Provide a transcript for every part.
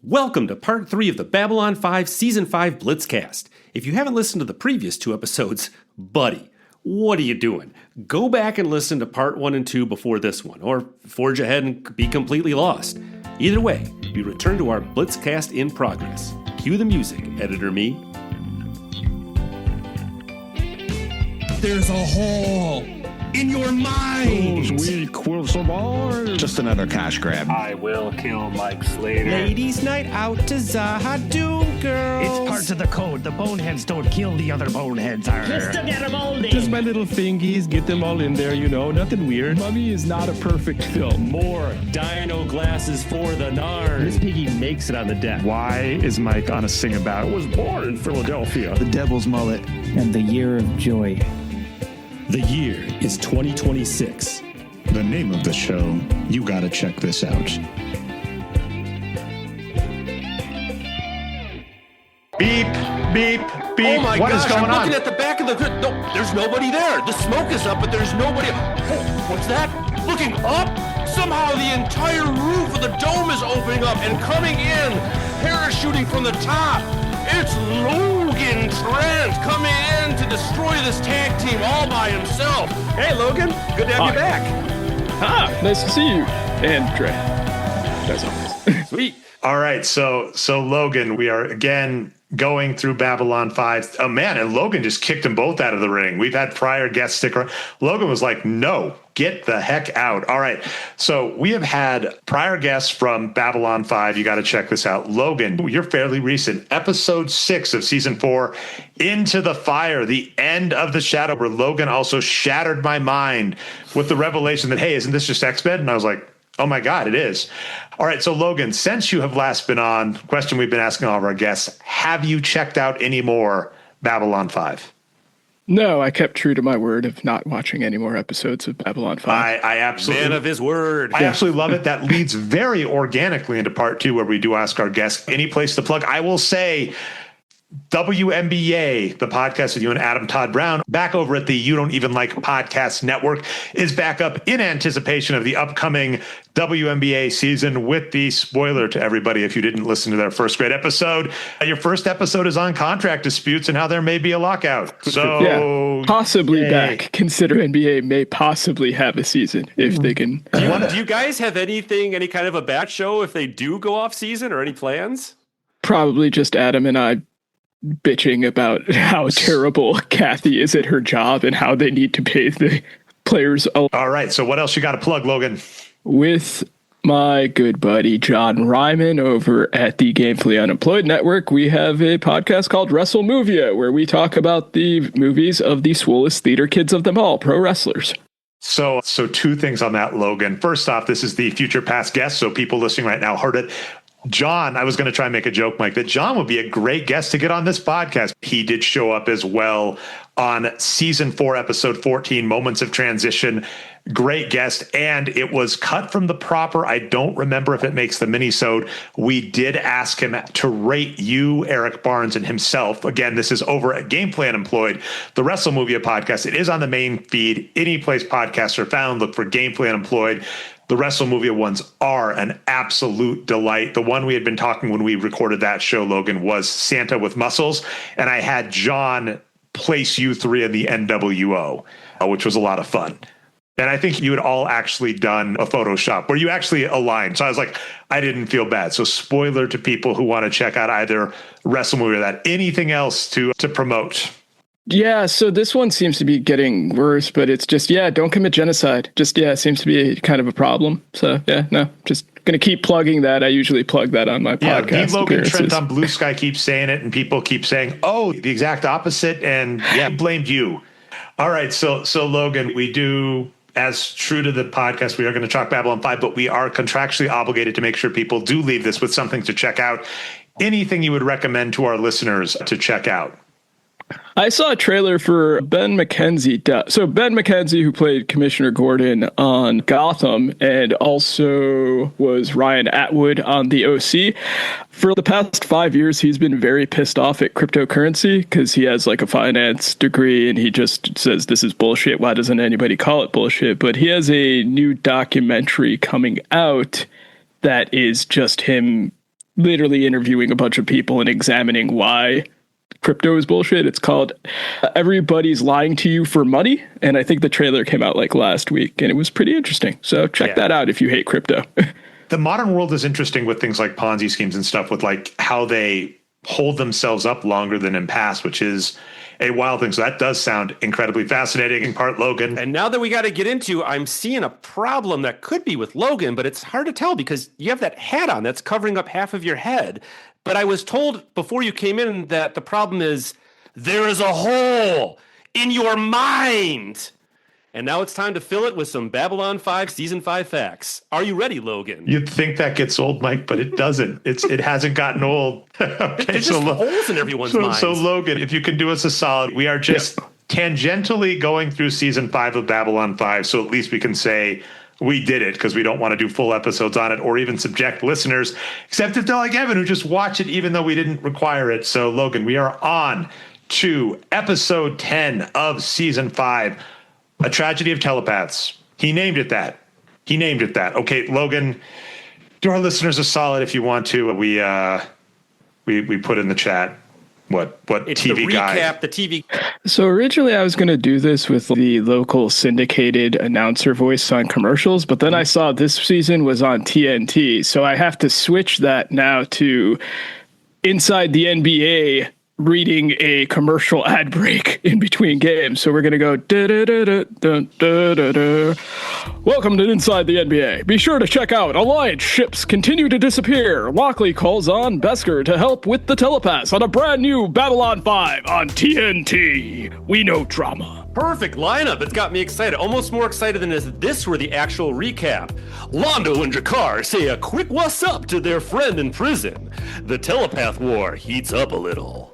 Welcome to part 3 of the Babylon 5 Season 5 Blitzcast. If you haven't listened to the previous 2 episodes, buddy, what are you doing? Go back and listen to part 1 and 2 before this one, or forge ahead and be completely lost. Either way, we return to our Blitzcast in progress. Cue the music, editor me. There's a hole in your mind. Those weak will survive. Just another cash grab. I will kill Mike Slater. Ladies' night out to Zahadoon, girls. It's part of the code. The boneheads don't kill the other boneheads. Just to get them all in. Just my little fingies, get them all in there, you know, nothing weird. Mummy is not a perfect film. More dino glasses for the Narn. Miss Piggy makes it on the deck. Why is Mike on a sing about? I was born in Philadelphia. The devil's mullet. And the year of joy. The year is 2026. The name of the show, you gotta check this out. Beep, beep, beep. Oh my What gosh, is going I'm looking on? at the back of the grid. No, there's nobody there. The smoke is up, but there's nobody. Oh, what's that? Looking up? Somehow the entire roof of the dome is opening up and coming in, parachuting from the top. It's Logan Trent coming in to destroy this tag team all by himself. Hey, Logan, good to have you back. Nice to see you. And Trey. As always. Sweet. All right, so Logan, we are again going through Babylon 5. Oh man, and Logan just kicked them both out of the ring. We've had prior guests stick around. Logan was like, no, get the heck out. All right, so we have had prior guests from Babylon 5. You got to check this out. Logan, you're fairly recent. Episode 6 of season 4, Into the Fire, the end of the shadow, where Logan also shattered my mind with the revelation that, hey, isn't this just X-Men? And I was like, oh my God, it is. All right, so Logan, since you have last been on, question we've been asking all of our guests, have you checked out any more Babylon 5? No, I kept true to my word of not watching any more episodes of Babylon 5. I absolutely... Man of his word. I absolutely love it. That leads very organically into part 2, where we do ask our guests any place to plug. I will say... WNBA, the podcast with you and Adam Todd Brown, back over at the You Don't Even Like Podcast Network, is back up in anticipation of the upcoming WNBA season with the spoiler to everybody if you didn't listen to their first grade episode. Your first episode is on contract disputes and how there may be a lockout. So yeah, possibly back. Consider NBA may possibly have a season if they can. Do you guys have any kind of a batch show if they do go off season, or any plans? Probably just Adam and I bitching about how terrible Kathy is at her job and how they need to pay the players. All right, so what else you got to plug, Logan? With my good buddy John Ryman over at the Gamefully Unemployed Network, we have a podcast called Wrestle Movia, where we talk about the movies of the swollest theater kids of them all, pro wrestlers. So 2 things on that, Logan. First off, this is the future past guest, so people listening right now heard it. John, I was going to try and make a joke, Mike, that John would be a great guest to get on this podcast. He did show up as well on season 4, episode 14, Moments of Transition. Great guest. And it was cut from the proper. I don't remember if it makes the mini-sode. We did ask him to rate you, Eric Barnes, and himself. Again, this is over at Gameplay Unemployed, the Wrestle Movie podcast. It is on the main feed. Any place podcasts are found, look for Gameplay Unemployed. The Wrestle Movie ones are an absolute delight. The one we had been talking when we recorded that show, Logan, was Santa with Muscles. And I had John place you 3 in the NWO, which was a lot of fun. And I think you had all actually done a Photoshop where you actually aligned. So I was like, I didn't feel bad. So spoiler to people who want to check out either Wrestle Movie or that. Anything else to promote? Yeah, so this one seems to be getting worse, but it's just, don't commit genocide. Just, it seems to be kind of a problem. So, just going to keep plugging that. I usually plug that on my podcast. Yeah, Logan Trent on Blue Sky keeps saying it, and people keep saying, oh, the exact opposite, and blamed you. All right, so Logan, we do, as true to the podcast, we are going to talk Babylon 5, but we are contractually obligated to make sure people do leave this with something to check out. Anything you would recommend to our listeners to check out? I saw a trailer for Ben McKenzie. So Ben McKenzie, who played Commissioner Gordon on Gotham and also was Ryan Atwood on the OC. For the past 5 years, he's been very pissed off at cryptocurrency because he has like a finance degree and he just says this is bullshit. Why doesn't anybody call it bullshit? But he has a new documentary coming out that is just him literally interviewing a bunch of people and examining why crypto is bullshit. It's called Everybody's Lying to You for Money. And I think the trailer came out like last week and it was pretty interesting. So check that out if you hate crypto. The modern world is interesting with things like Ponzi schemes and stuff, with like how they hold themselves up longer than in past, which is a wild thing. So that does sound incredibly fascinating, in part Logan. And now that we got to get into, I'm seeing a problem that could be with Logan, but it's hard to tell because you have that hat on that's covering up half of your head. But I was told before you came in that the problem is there is a hole in your mind. And now it's time to fill it with some Babylon 5 Season 5 facts. Are you ready, Logan? You'd think that gets old, Mike, but it doesn't. It hasn't gotten old. Okay, There's just holes in everyone's minds. So, Logan, if you can do us a solid, we are just tangentially going through Season 5 of Babylon 5, so at least we can say we did it, because we don't want to do full episodes on it or even subject listeners, except if they're like Evan, who just watch it even though we didn't require it. So, Logan, we are on to Episode 10 of Season 5. A Tragedy of Telepaths. He named it that. Okay, Logan, do our listeners a solid if you want to. We put in the chat what it's TV the guide. recap, the TV. So originally I was going to do this with the local syndicated announcer voice on commercials, but then I saw this season was on TNT, so I have to switch that now to Inside the NBA, reading a commercial ad break in between games. So we're going to go da-da-da-da-da-da-da. Welcome to Inside the NBA. Be sure to check out Alliance ships continue to disappear. Lockley calls on Besker to help with the telepaths on a brand new Babylon 5 on TNT. We know drama. Perfect lineup. It's got me excited. Almost more excited than if this were the actual recap. Londo and Jakar say a quick what's up to their friend in prison. The telepath war heats up a little.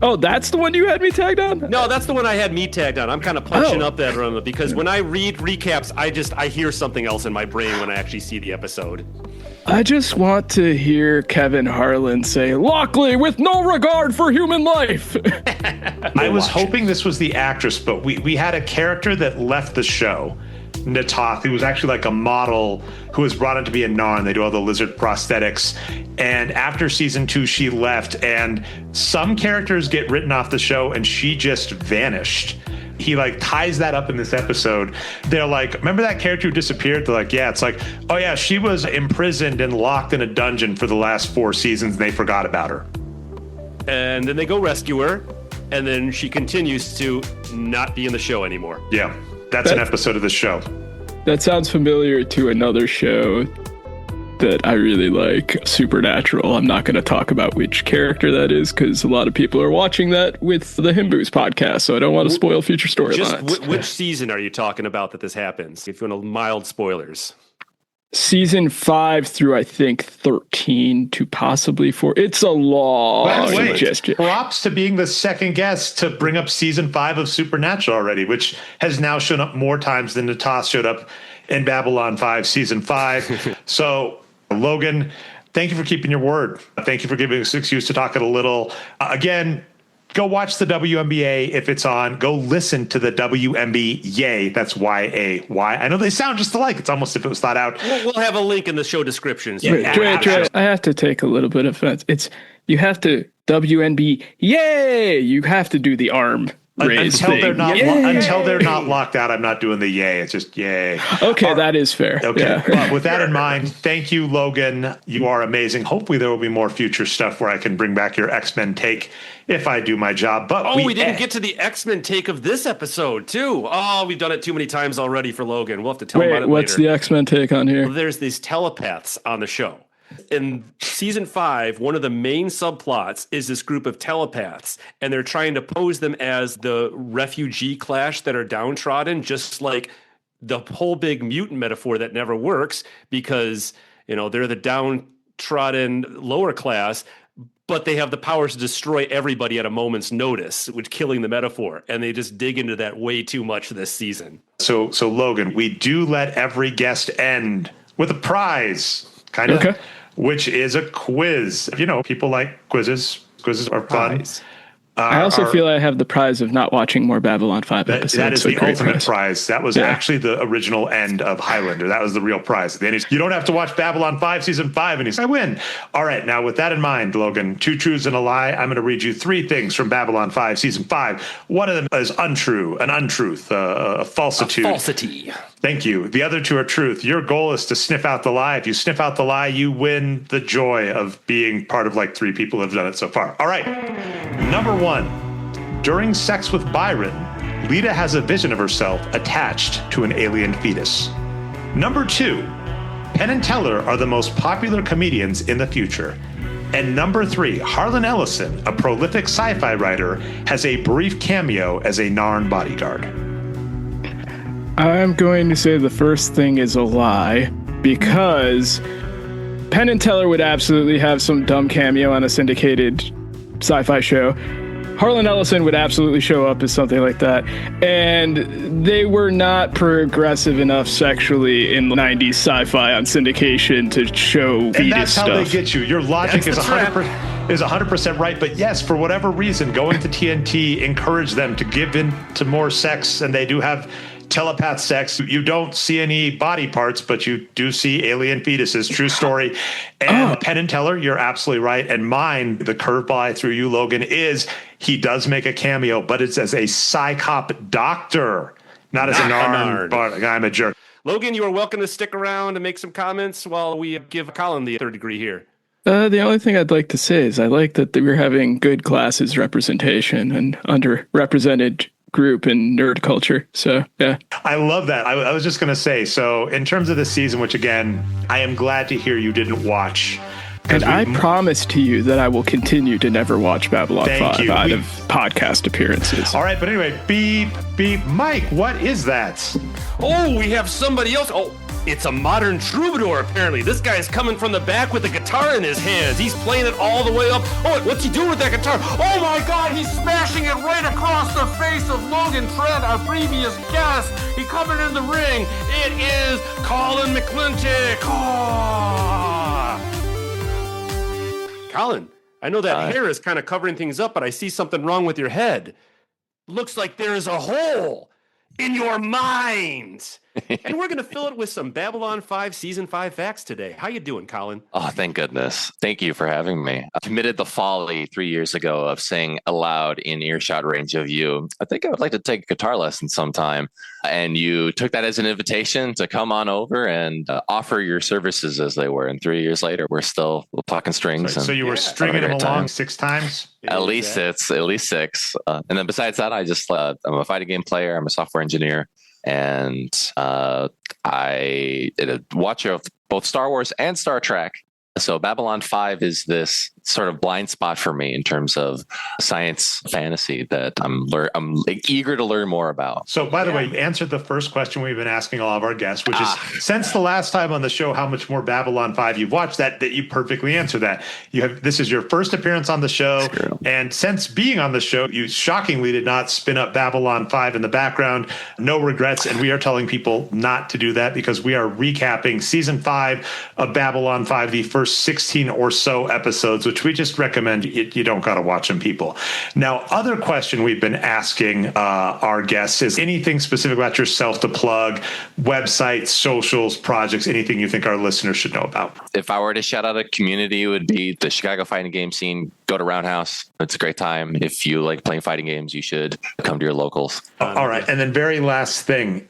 Oh, that's the one you had me tagged on? No, that's the one I had me tagged on. I'm kind of punching up that run because when I read recaps, I hear something else in my brain when I actually see the episode. I just want to hear Kevin Harlan say, Lockley with no regard for human life. I was hoping this was the actress, but we had a character that left the show, Natoth, who was actually like a model who was brought in to be a Narn. They do all the lizard prosthetics. And after season 2, she left. And some characters get written off the show, and she just vanished. He like ties that up in this episode. They're like, remember that character who disappeared? They're like, yeah. It's like, oh yeah, she was imprisoned and locked in a dungeon for the last 4 seasons, and they forgot about her. And then they go rescue her, and then she continues to not be in the show anymore. Yeah. That's an episode of the show. That sounds familiar to another show that I really like, Supernatural. I'm not going to talk about which character that is because a lot of people are watching that with the Himboos podcast, so I don't want to spoil future storylines. Just which season are you talking about that this happens? If you want mild spoilers. Season 5 through, I think, 13 to possibly 4. It's a long suggestion. Props to being the second guest to bring up season 5 of Supernatural already, which has now shown up more times than Natas showed up in Babylon 5 season 5. So, Logan, thank you for keeping your word. Thank you for giving us an excuse to talk it a little. Again, go watch the WNBA if it's on. Go listen to the WNB Yay. That's Y-A-Y. I know they sound just alike. It's almost if it was thought out. We'll have a link in the show description. Dre, I have to take a little bit of offense. You have to WNB Yay. You have to do the arm raise until thing. Until they're not locked out. I'm not doing the yay. It's just yay. Okay, that is fair. Okay. Yeah. Well, with that in mind, thank you, Logan. You are amazing. Hopefully there will be more future stuff where I can bring back your X-Men take if I do my job. But we didn't get to the X-Men take of this episode, too. Oh, we've done it too many times already for Logan. We'll have to tell him about it later. What's the X-Men take on here? Well, there's these telepaths on the show. In season 5, one of the main subplots is this group of telepaths, and they're trying to pose them as the refugee class that are downtrodden, just like the whole big mutant metaphor that never works because, you know, they're the downtrodden lower class, but they have the powers to destroy everybody at a moment's notice, which killing the metaphor. And they just dig into that way too much this season. So Logan, we do let every guest end with a prize, kind of. Okay. Which is a quiz. You know, people like quizzes. Quizzes are fun. I also feel I have the prize of not watching more Babylon 5 episodes. That is the ultimate prize. That was actually the original end of Highlander. That was the real prize. Then you don't have to watch Babylon 5 season 5, and I win. All right, now with that in mind, Logan, 2 truths and a lie. I'm going to read you 3 things from Babylon 5 season 5. One of them is untrue, an untruth, a falsitude. A falsity. Thank you. The other 2 are truth. Your goal is to sniff out the lie. If you sniff out the lie, you win the joy of being part of like 3 people who have done it so far. All right. Number 1. During sex with Byron, Lita has a vision of herself attached to an alien fetus. Number 2. Penn and Teller are the most popular comedians in the future. And number 3, Harlan Ellison, a prolific sci-fi writer, has a brief cameo as a Narn bodyguard. I'm going to say the first thing is a lie, because Penn and Teller would absolutely have some dumb cameo on a syndicated sci-fi show. Harlan Ellison would absolutely show up as something like that. And they were not progressive enough sexually in 90s sci-fi on syndication to show fetus stuff. And that's how they get you. Your logic is 100% right. But yes, for whatever reason, going to TNT encouraged them to give in to more sex, and they do have telepath sex. You don't see any body parts, but you do see alien fetuses. True story. And Penn and Teller, you're absolutely right. And mine, the curveball I threw you, Logan, is he does make a cameo, but it's as a psychop doctor, not as a Narn. I'm a jerk. Logan, you are welcome to stick around and make some comments while we give Colin the 3rd degree here. The only thing I'd like to say is I like that we're having good classes representation and underrepresented group in nerd culture. So, yeah. I love that. I was just going to say, so in terms of this season, which again, I am glad to hear you didn't watch. And I promise to you that I will continue to never watch Babylon 5 out of podcast appearances. All right, but anyway, beep. Mike, what is that? Oh, we have somebody else. Oh, it's a modern troubadour, apparently. This guy is coming from the back with a guitar in his hands. He's playing it all the way up. Oh, what's he doing with that guitar? Oh, my God, he's smashing it right across the face of Logan Trent, our previous guest. He's coming in the ring. It is Colin McClintock. Colin, I know that hair is kind of covering things up, but I see something wrong with your head. Looks like there is a hole in your mind. And we're going to fill it with some Babylon 5 Season 5 facts today. How you doing, Colin? Oh, thank goodness. Thank you for having me. I committed the folly 3 years ago of saying aloud in earshot range of you, I think I would like to take a guitar lesson sometime. And you took that as an invitation to come on over and offer your services as they were. And 3 years later, we're still talking strings. So you were stringing them along 6 times? At least 6. And then besides that, I'm a fighting game player. I'm a software engineer. And I did a watcher of both Star Wars and Star Trek. So Babylon 5 is this sort of blind spot for me in terms of science fantasy that I'm eager to learn more about. So, by the way, you answered the first question we've been asking all of our guests, which is, since the last time on the show, how much more Babylon 5 you've watched, that you perfectly answer that. This is your first appearance on the show, and since being on the show, you shockingly did not spin up Babylon 5 in the background. No regrets, and we are telling people not to do that because we are recapping Season 5 of Babylon 5, the first 16 or so episodes, which we just recommend you don't got to watch them, people. Now, other question we've been asking our guests is anything specific about yourself to plug, websites, socials, projects, anything you think our listeners should know about? If I were to shout out a community, it would be the Chicago fighting game scene. Go to Roundhouse. It's a great time. If you like playing fighting games, you should come to your locals. All right. And then very last thing,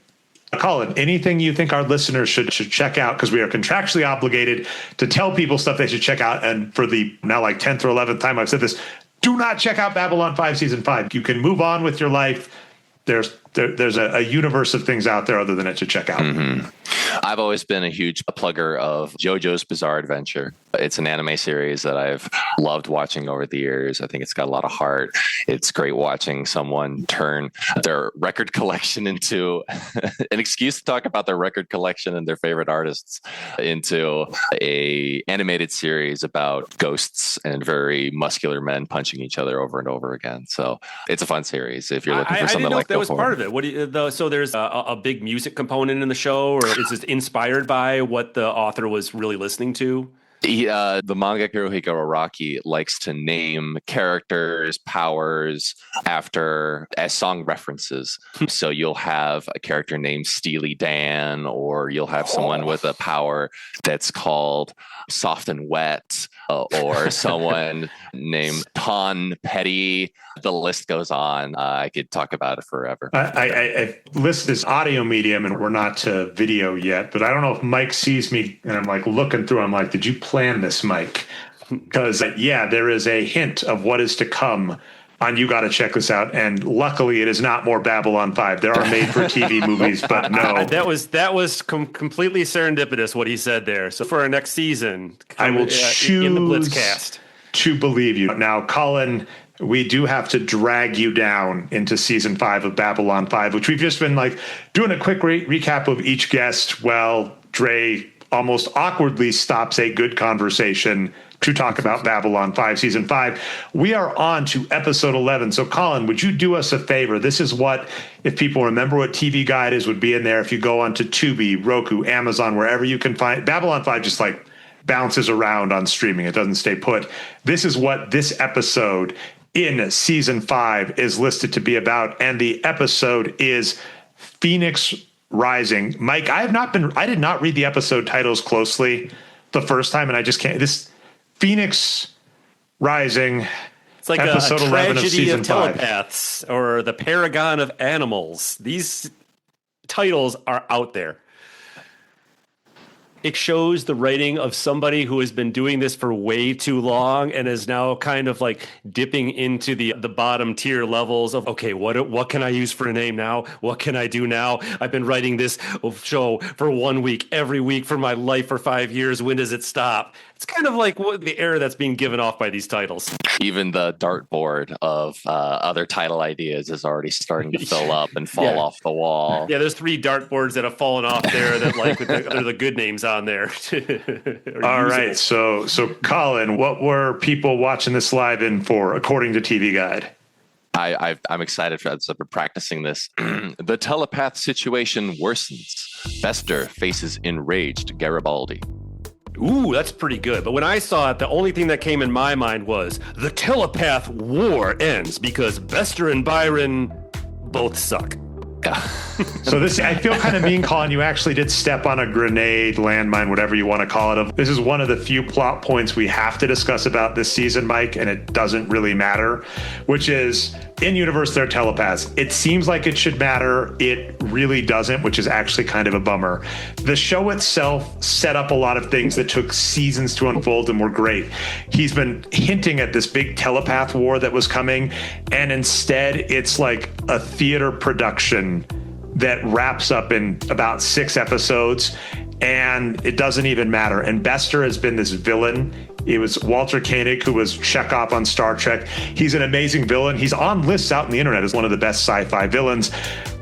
Colin, anything you think our listeners should check out, because we are contractually obligated to tell people stuff they should check out. And for the now like 10th or 11th time I've said this, do not check out Babylon 5 Season 5. You can move on with your life. There's a universe of things out there other than it to check out. Mm-hmm. I've always been a huge plugger of JoJo's Bizarre Adventure. It's an anime series that I've loved watching over the years. I think it's got a lot of heart. It's great watching someone turn their record collection into an excuse to talk about their record collection and their favorite artists into a animated series about ghosts and very muscular men punching each other over and over again. So it's a fun series if you're looking for something like that. That was part of it. So there's a big music component in the show, or is it inspired by what the author was really listening to? The manga Hirohiko Araki likes to name characters, powers as song references. So you'll have a character named Steely Dan, or you'll have someone with a power that's called Soft and Wet, or someone named Ton Petty. The list goes on. I could talk about it forever. I list this audio medium, and we're not to video yet, but I don't know if Mike sees me, and I'm like looking through. I'm like, did you plan this, Mike? Because there is a hint of what is to come on You Gotta Check This Out, and luckily it is not more Babylon 5. There are made-for-TV movies, but no. That was completely serendipitous what he said there. So for our next season, I will choose in the Blitzcast to believe you. Now, Colin, we do have to drag you down into season 5 of Babylon 5, which we've just been like doing a quick recap of each guest while Dre almost awkwardly stops a good conversation to talk about Babylon 5, season 5. We are on to episode 11. So, Colin, would you do us a favor? This is what, if people remember what TV Guide is, would be in there. If you go onto Tubi, Roku, Amazon, wherever you can find Babylon 5, just like bounces around on streaming. It doesn't stay put. This is what this episode in season 5 is listed to be about. And the episode is Phoenix Rising. Mike, I did not read the episode titles closely the first time, and I just can't. This Phoenix Rising. It's like episode a 11 tragedy of season 5. telepaths, or the paragon of animals. These titles are out there. It shows the writing of somebody who has been doing this for way too long and is now kind of like dipping into the bottom tier levels of, okay, what can I use for a name now? What can I do now? I've been writing this show for 1 week, every week for my life for 5 years. When does it stop? It's kind of like the era that's being given off by these titles. Even the dartboard of other title ideas is already starting to fill up and fall off the wall. Yeah, there's 3 dartboards that have fallen off there that they're the good names on there. All right, so Colin, what were people watching this live in for, according to TV Guide? I'm excited for that. So I've been practicing this. The telepath situation worsens. Bester faces enraged Garibaldi. Ooh, that's pretty good. But when I saw it, the only thing that came in my mind was the telepath war ends because Bester and Byron both suck. So this, I feel kind of mean, Colin. You actually did step on a grenade, landmine, whatever you want to call it. This is one of the few plot points we have to discuss about this season, Mike, and it doesn't really matter, which is in universe, they're telepaths. It seems like it should matter. It really doesn't, which is actually kind of a bummer. The show itself set up a lot of things that took seasons to unfold and were great. He's been hinting at this big telepath war that was coming, and instead it's like a theater production that wraps up in about 6 episodes, and it doesn't even matter. And Bester has been this villain. It was Walter Koenig, who was Chekhov on Star Trek. He's an amazing villain. He's on lists out in the internet as one of the best sci-fi villains.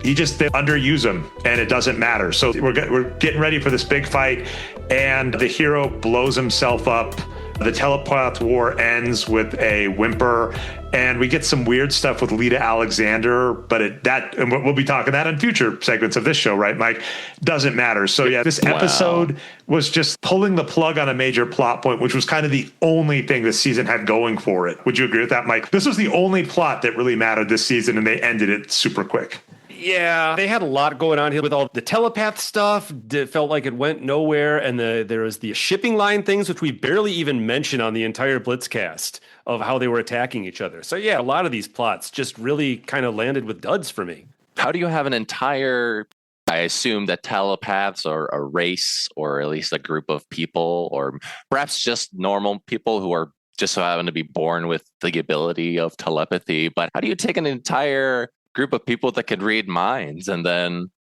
They underuse him, and it doesn't matter. So we're getting ready for this big fight, and the hero blows himself up. The telepath war ends with a whimper, and we get some weird stuff with Lita Alexander, but and we'll be talking that in future segments of this show, right, Mike? Doesn't matter. So yeah, this episode was just pulling the plug on a major plot point, which was kind of the only thing this season had going for it. Would you agree with that, Mike? This was the only plot that really mattered this season, and they ended it super quick. Yeah, they had a lot going on here with all the telepath stuff. It felt like it went nowhere. And there was the shipping line things, which we barely even mentioned on the entire Blitzcast of how they were attacking each other. So yeah, a lot of these plots just really kind of landed with duds for me. How do you have an entire, I assume that telepaths are a race, or at least a group of people, or perhaps just normal people who are just so happen to be born with the ability of telepathy. But how do you take an entire group of people that could read minds and then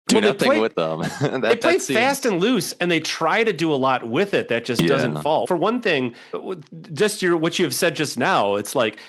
do nothing with them? They play fast and loose, and they try to do a lot with it that just doesn't fall. For one thing, just what you have said just now, it's like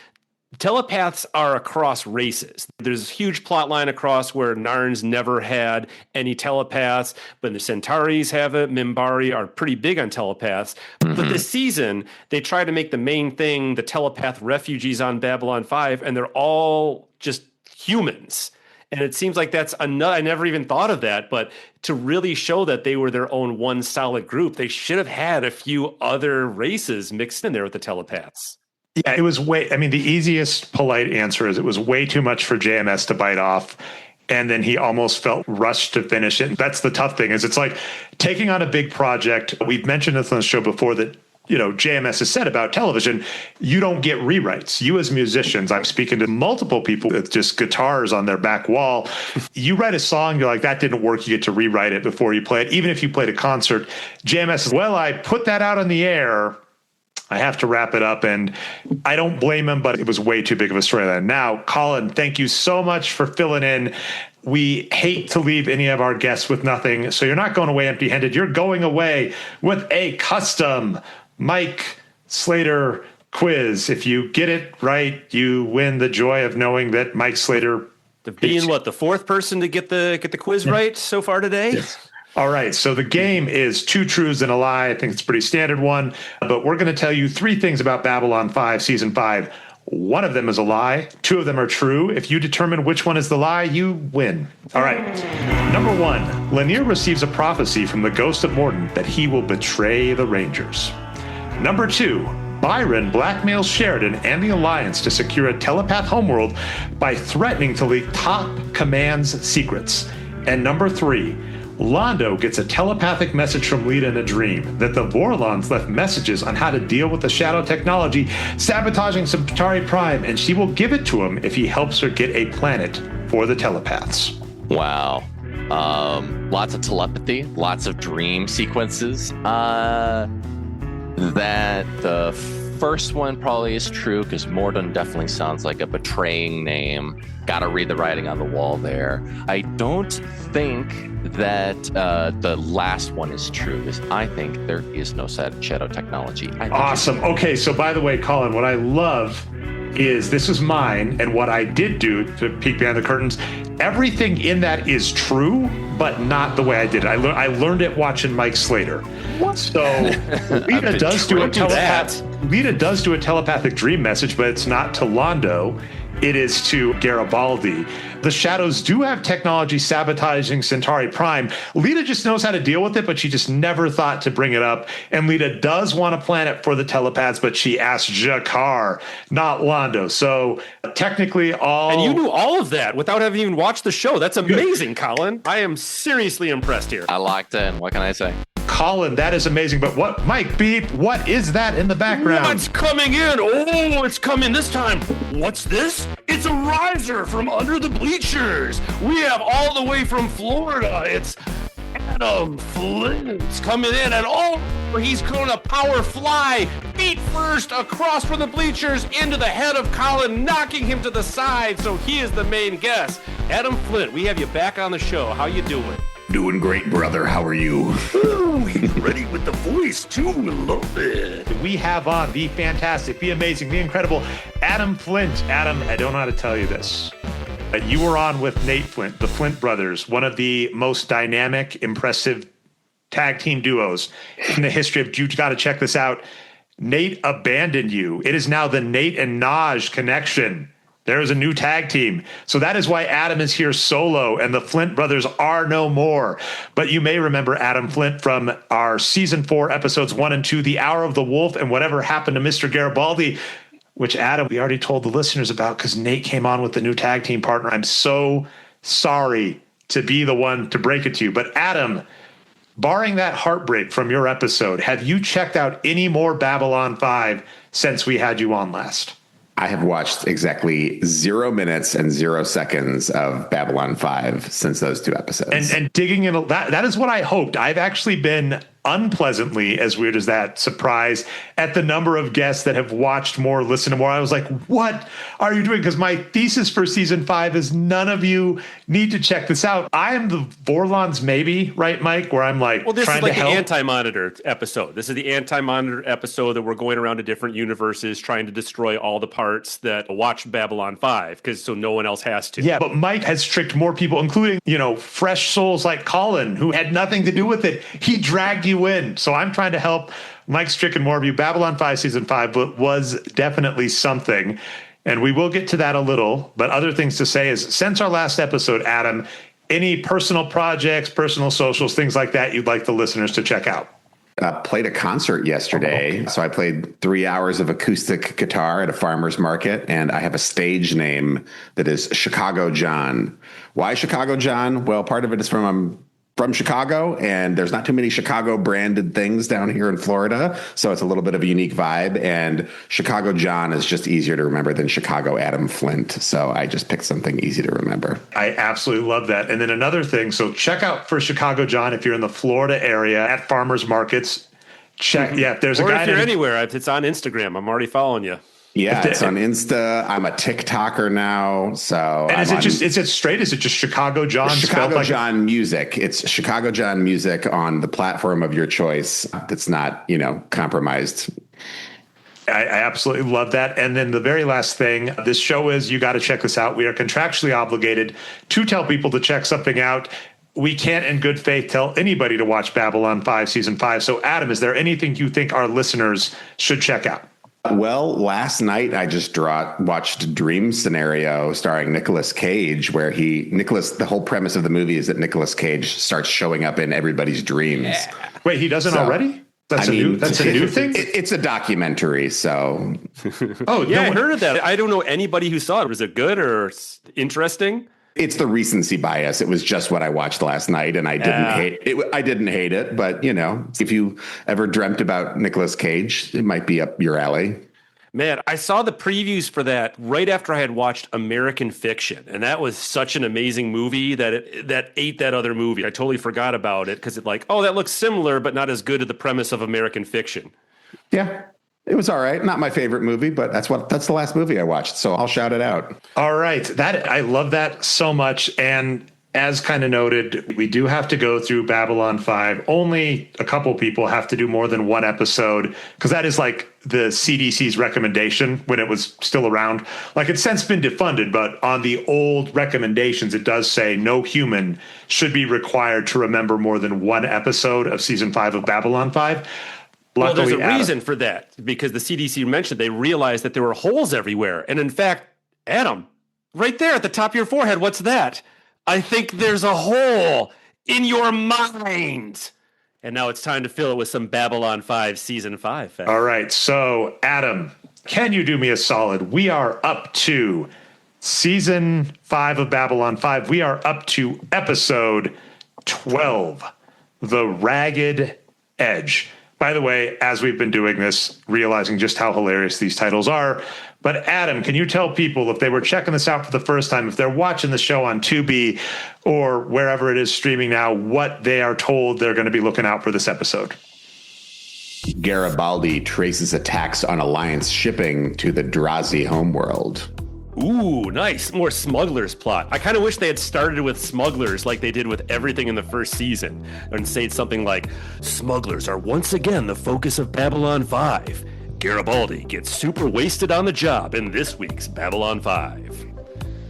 telepaths are across races. There's a huge plot line across where Narns never had any telepaths, but the Centauris have it. Minbari are pretty big on telepaths. Mm-hmm. But this season, they try to make the main thing the telepath refugees on Babylon 5, and they're all just humans. And it seems like that's another, I never even thought of that, but to really show that they were their own one solid group, they should have had a few other races mixed in there with the telepaths. Yeah, it was the easiest polite answer is it was way too much for JMS to bite off. And then he almost felt rushed to finish it. That's the tough thing is it's like taking on a big project. We've mentioned this on the show before that, JMS has said about television, you don't get rewrites. You as musicians, I'm speaking to multiple people with just guitars on their back wall. You write a song, you're like, that didn't work. You get to rewrite it before you play it. Even if you played a concert, JMS is, well, I put that out on the air. I have to wrap it up, and I don't blame him, but it was way too big of a storyline. Now, Colin, thank you so much for filling in. We hate to leave any of our guests with nothing, so you're not going away empty-handed. You're going away with a custom Mike Slater quiz. If you get it right, you win the joy of knowing that Mike Slater... Being the fourth person to get the quiz right so far today? Yes. All right, so the game is 2 truths and a lie. I think it's a pretty standard one, but we're going to tell you 3 things about Babylon 5, Season 5. 1 of them is a lie. 2 of them are true. If you determine which one is the lie, you win. All right, number 1, Lanier receives a prophecy from the ghost of Morton that he will betray the Rangers. Number 2, Byron blackmails Sheridan and the Alliance to secure a telepath homeworld by threatening to leak Top Command's secrets. And number 3, Londo gets a telepathic message from Lita in a dream that the Vorlons left messages on how to deal with the shadow technology sabotaging Centauri Prime, and she will give it to him if he helps her get a planet for the telepaths. Wow. Lots of telepathy, lots of dream sequences. That the first one probably is true because Mordon definitely sounds like a betraying name. Got to read the writing on the wall there. I don't think that the last one is true because I think there is no shadow technology. Awesome. Okay, so by the way, Colin, what I love is this is mine, and what I did do to peek behind the curtains, everything in that is true, but not the way I did it. I learned it watching Mike Slater. What? So Lita does do a telepathic dream message, but it's not to Londo. It is to Garibaldi. The Shadows do have technology sabotaging Centauri Prime. Lita just knows how to deal with it, but she just never thought to bring it up. And Lita does want a planet for the telepaths, but she asked Jakar, not Londo. So technically And you knew all of that without having even watched the show. That's amazing, Colin. I am seriously impressed here. I locked in. What can I say? Colin, that is amazing. But what, Mike Beep, what is that in the background? What's coming in? Oh, it's coming this time. What's this? It's a riser from under the bleachers. We have all the way from Florida. It's Adam Flint's coming in, and he's going to power fly feet first across from the bleachers into the head of Colin, knocking him to the side. So he is the main guest. Adam Flint, we have you back on the show. How you doing? Doing great, brother. How are you? Ooh, he's ready with the voice, too. Love it. We have on the fantastic, the amazing, the incredible Adam Flint. Adam, I don't know how to tell you this, but you were on with Nate Flint, the Flint brothers, one of the most dynamic, impressive tag team duos in the history of, you got to check this out. Nate abandoned you. It is now the Nate and Naj connection. There is a new tag team. So that is why Adam is here solo and the Flint brothers are no more. But you may remember Adam Flint from our season 4 episodes 1 and 2, The Hour of the Wolf and Whatever Happened to Mr. Garibaldi, which Adam, we already told the listeners about because Nate came on with the new tag team partner. I'm so sorry to be the one to break it to you. But Adam, barring that heartbreak from your episode, have you checked out any more Babylon 5 since we had you on last? I have watched exactly 0 minutes and 0 seconds of Babylon 5 since those 2 episodes. And digging in, that is what I hoped. I've actually been unpleasantly, as weird as that, surprised at the number of guests that have watched more, listened to more. I was like, what are you doing? Because my thesis for season 5 is none of you need to check this out. I am the Vorlons maybe, right, Mike? Where I'm like, well, this trying is like to the help. Anti-Monitor episode. This is the Anti-Monitor episode that we're going around to different universes trying to destroy all the parts that watch Babylon 5, because so no one else has to. Yeah, but Mike has tricked more people, including, fresh souls like Colin, who had nothing to do with it. He dragged you in. So I'm trying to help. Mike's tricking more of you. Babylon 5 season 5 was definitely something. And we will get to that a little, but other things to say is, since our last episode, Adam, any personal projects, personal socials, things like that you'd like the listeners to check out? Played a concert yesterday. So I played 3 hours of acoustic guitar at a farmer's market, and I have a stage name that is Chicago John. Why Chicago John? Well, part of it is from Chicago, and there's not too many Chicago branded things down here in Florida. So it's a little bit of a unique vibe. And Chicago John is just easier to remember than Chicago Adam Flint. So I just picked something easy to remember. I absolutely love that. And then another thing, so check out for Chicago John if you're in the Florida area at farmers markets. Check, yeah, if there's or a guy. If you're anywhere, it's on Instagram. I'm already following you. Yeah, it's on Insta. I'm a TikToker now. So, and is it just Chicago John? Chicago John Music. It's Chicago John Music on the platform of your choice. That's not, compromised. I absolutely love that. And then the very last thing, this show is, you got to check this out. We are contractually obligated to tell people to check something out. We can't in good faith tell anybody to watch Babylon 5 Season 5. So, Adam, is there anything you think our listeners should check out? Well, last night I just watched Dream Scenario starring Nicolas Cage, where the whole premise of the movie is that Nicolas Cage starts showing up in everybody's dreams. Yeah. Wait, he doesn't already? That's a new thing? It's a documentary, so. Oh, yeah, I heard of that. I don't know anybody who saw it. Was it good or interesting? It's the recency bias. It was just what I watched last night, and I didn't hate it. I didn't hate it, but if you ever dreamt about Nicolas Cage, it might be up your alley. Man, I saw the previews for that right after I had watched American Fiction, and that was such an amazing movie that ate that other movie. I totally forgot about it because that looks similar, but not as good as the premise of American Fiction. Yeah. It was all right. Not my favorite movie, but that's the last movie I watched. So I'll shout it out. All right. I love that so much. And as kind of noted, we do have to go through Babylon 5. Only a couple people have to do more than one episode, because that is like the CDC's recommendation when it was still around. Like, it's since been defunded, but on the old recommendations, it does say no human should be required to remember more than one episode of season 5 of Babylon 5. Luckily, there's a reason for that, because the CDC mentioned they realized that there were holes everywhere. And in fact, Adam, right there at the top of your forehead, what's that? I think there's a hole in your mind. And now it's time to fill it with some Babylon 5 Season 5 facts. All right. So, Adam, can you do me a solid? We are up to Season 5 of Babylon 5. We are up to Episode 12, The Ragged Edge. By the way, as we've been doing this, realizing just how hilarious these titles are. But Adam, can you tell people, if they were checking this out for the first time, if they're watching the show on Tubi or wherever it is streaming now, what they are told they're going to be looking out for this episode? Garibaldi traces attacks on Alliance shipping to the Drazi homeworld. Ooh, nice. More smugglers plot. I kind of wish they had started with smugglers like they did with everything in the first season, and say something like, smugglers are once again the focus of Babylon 5. Garibaldi gets super wasted on the job in this week's Babylon 5.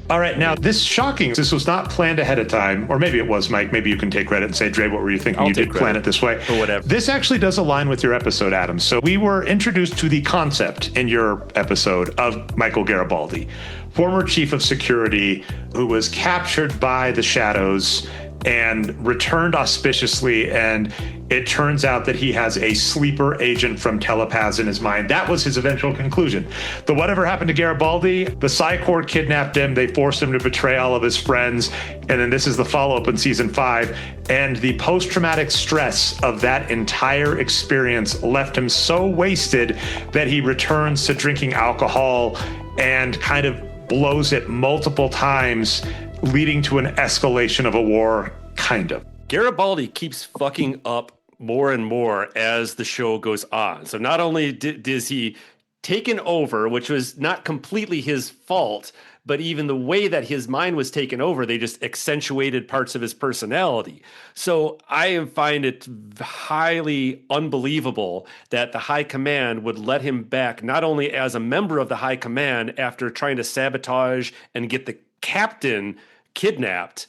All right, now this was not planned ahead of time, or maybe it was, Mike. Maybe you can take credit and say, Dre, what were you thinking? You did plan it this way. Or whatever. This actually does align with your episode, Adam. So we were introduced to the concept in your episode of Michael Garibaldi, former chief of security who was captured by the Shadows and returned auspiciously, and it turns out that he has a sleeper agent from Telepaths in his mind. That was his eventual conclusion. The whatever happened to Garibaldi, the Psi Corps kidnapped him, they forced him to betray all of his friends, and then this is the follow-up in season 5, and the post-traumatic stress of that entire experience left him so wasted that he returns to drinking alcohol and kind of blows it multiple times, leading to an escalation of a war, kind of. Garibaldi keeps fucking up more and more as the show goes on. So not only is he taken over, which was not completely his fault, but even the way that his mind was taken over, they just accentuated parts of his personality. So I find it highly unbelievable that the High Command would let him back, not only as a member of the High Command after trying to sabotage and get the captain kidnapped,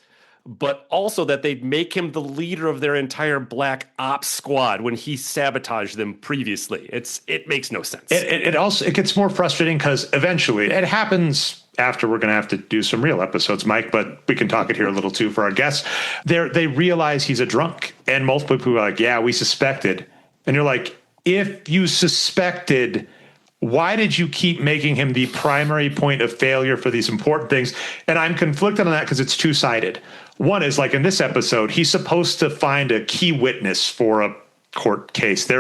but also that they'd make him the leader of their entire black ops squad when he sabotaged them previously. It makes no sense. It gets more frustrating because eventually it happens after we're going to have to do some real episodes, Mike, but we can talk it here a little too for our guests. They realize he's a drunk, and multiple people are like, yeah, we suspected. And you're like, if you suspected, why did you keep making him the primary point of failure for these important things? And I'm conflicted on that because it's two-sided. One is, like in this episode, he's supposed to find a key witness for a court case.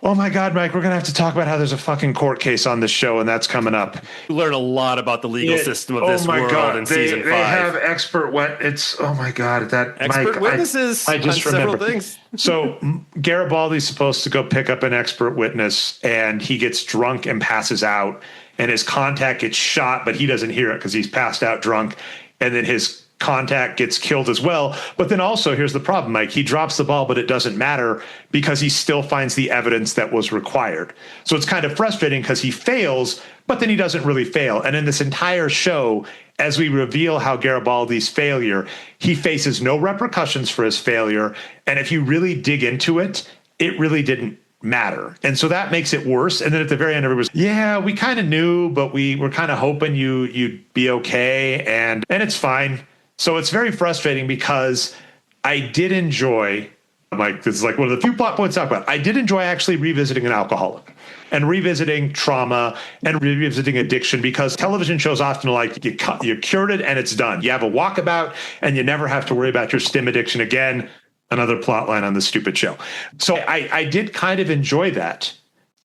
Oh my God, Mike, we're going to have to talk about how there's a fucking court case on this show, and that's coming up. You learn a lot about the legal system of this world in season 5. They have expert witnesses. Oh my God, that expert Mike, witnesses I just on remember. Several things. So Garibaldi's supposed to go pick up an expert witness, and he gets drunk and passes out, and his contact gets shot, but he doesn't hear it because he's passed out drunk, and then his contact gets killed as well. But then also, here's the problem, Mike. He drops the ball, but it doesn't matter because he still finds the evidence that was required. So it's kind of frustrating because he fails, but then he doesn't really fail. And in this entire show, as we reveal how Garibaldi's failure, he faces no repercussions for his failure. And if you really dig into it, it really didn't matter. And so that makes it worse. And then at the very end, everybody was, yeah, we kind of knew, but we were kind of hoping you'd be okay. And it's fine. So it's very frustrating because I did enjoy, Mike, this is like one of the few plot points to talk about. I did enjoy actually revisiting an alcoholic and revisiting trauma and revisiting addiction, because television shows often are like, you cured it and it's done. You have a walkabout and you never have to worry about your stim addiction again. Another plot line on this stupid show. So I did kind of enjoy that,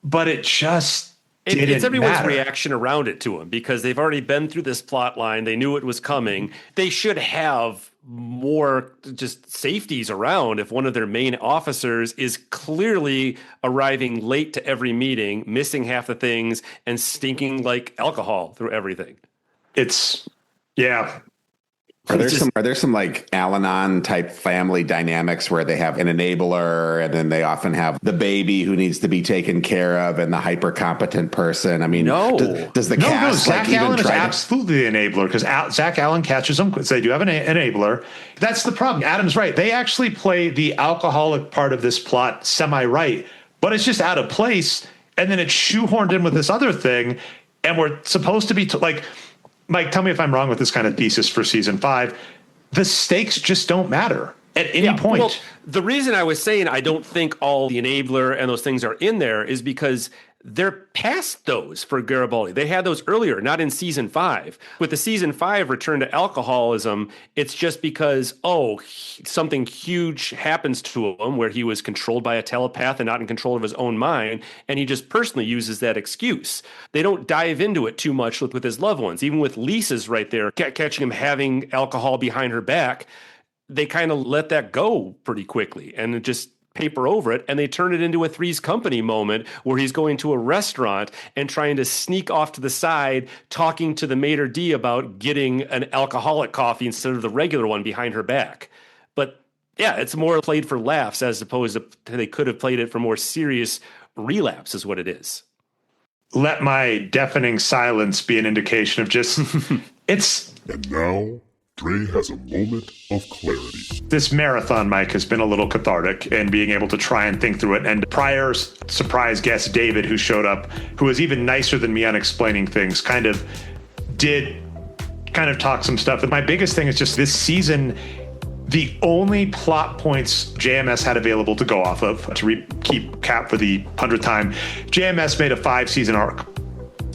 but it just it's everyone's reaction around it to him, because they've already been through this plot line. They knew it was coming. They should have more just safeties around if one of their main officers is clearly arriving late to every meeting, missing half the things, and stinking like alcohol through everything. Yeah. Are there some like Al-Anon type family dynamics where they have an enabler, and then they often have the baby who needs to be taken care of and the hyper competent person? I mean, no. Does the cast Zach like Allen even is try absolutely the enabler, because Zach Allen catches them because they do have an enabler. That's the problem. Adam's right. They actually play the alcoholic part of this plot semi-right, but it's just out of place. And then it's shoehorned in with this other thing. And we're supposed to be like, Mike, tell me if I'm wrong with this kind of thesis for season 5. The stakes just don't matter at any point. Well, the reason I was saying I don't think all the enabler and those things are in there is because they're past those for Garibaldi. They had those earlier, not in season 5. With the season 5 return to alcoholism, it's just because, something huge happens to him where he was controlled by a telepath and not in control of his own mind, and he just personally uses that excuse. They don't dive into it too much with his loved ones. Even with Lisa's right there, catching him having alcohol behind her back, they kind of let that go pretty quickly, and it just paper over it, and they turn it into a Three's Company moment where he's going to a restaurant and trying to sneak off to the side, talking to the maitre d' about getting an alcoholic coffee instead of the regular one behind her back. But yeah, it's more played for laughs as opposed to they could have played it for more serious relapse is what it is. Let my deafening silence be an indication of just it's. And now Dre has a moment of clarity. This marathon, Mike, has been a little cathartic, and being able to try and think through it. And prior surprise guest David, who showed up, who was even nicer than me on explaining things, kind of talk some stuff. And my biggest thing is just this season, the only plot points JMS had available to go off of, to keep cap for the 100th time, JMS made a 5-season arc.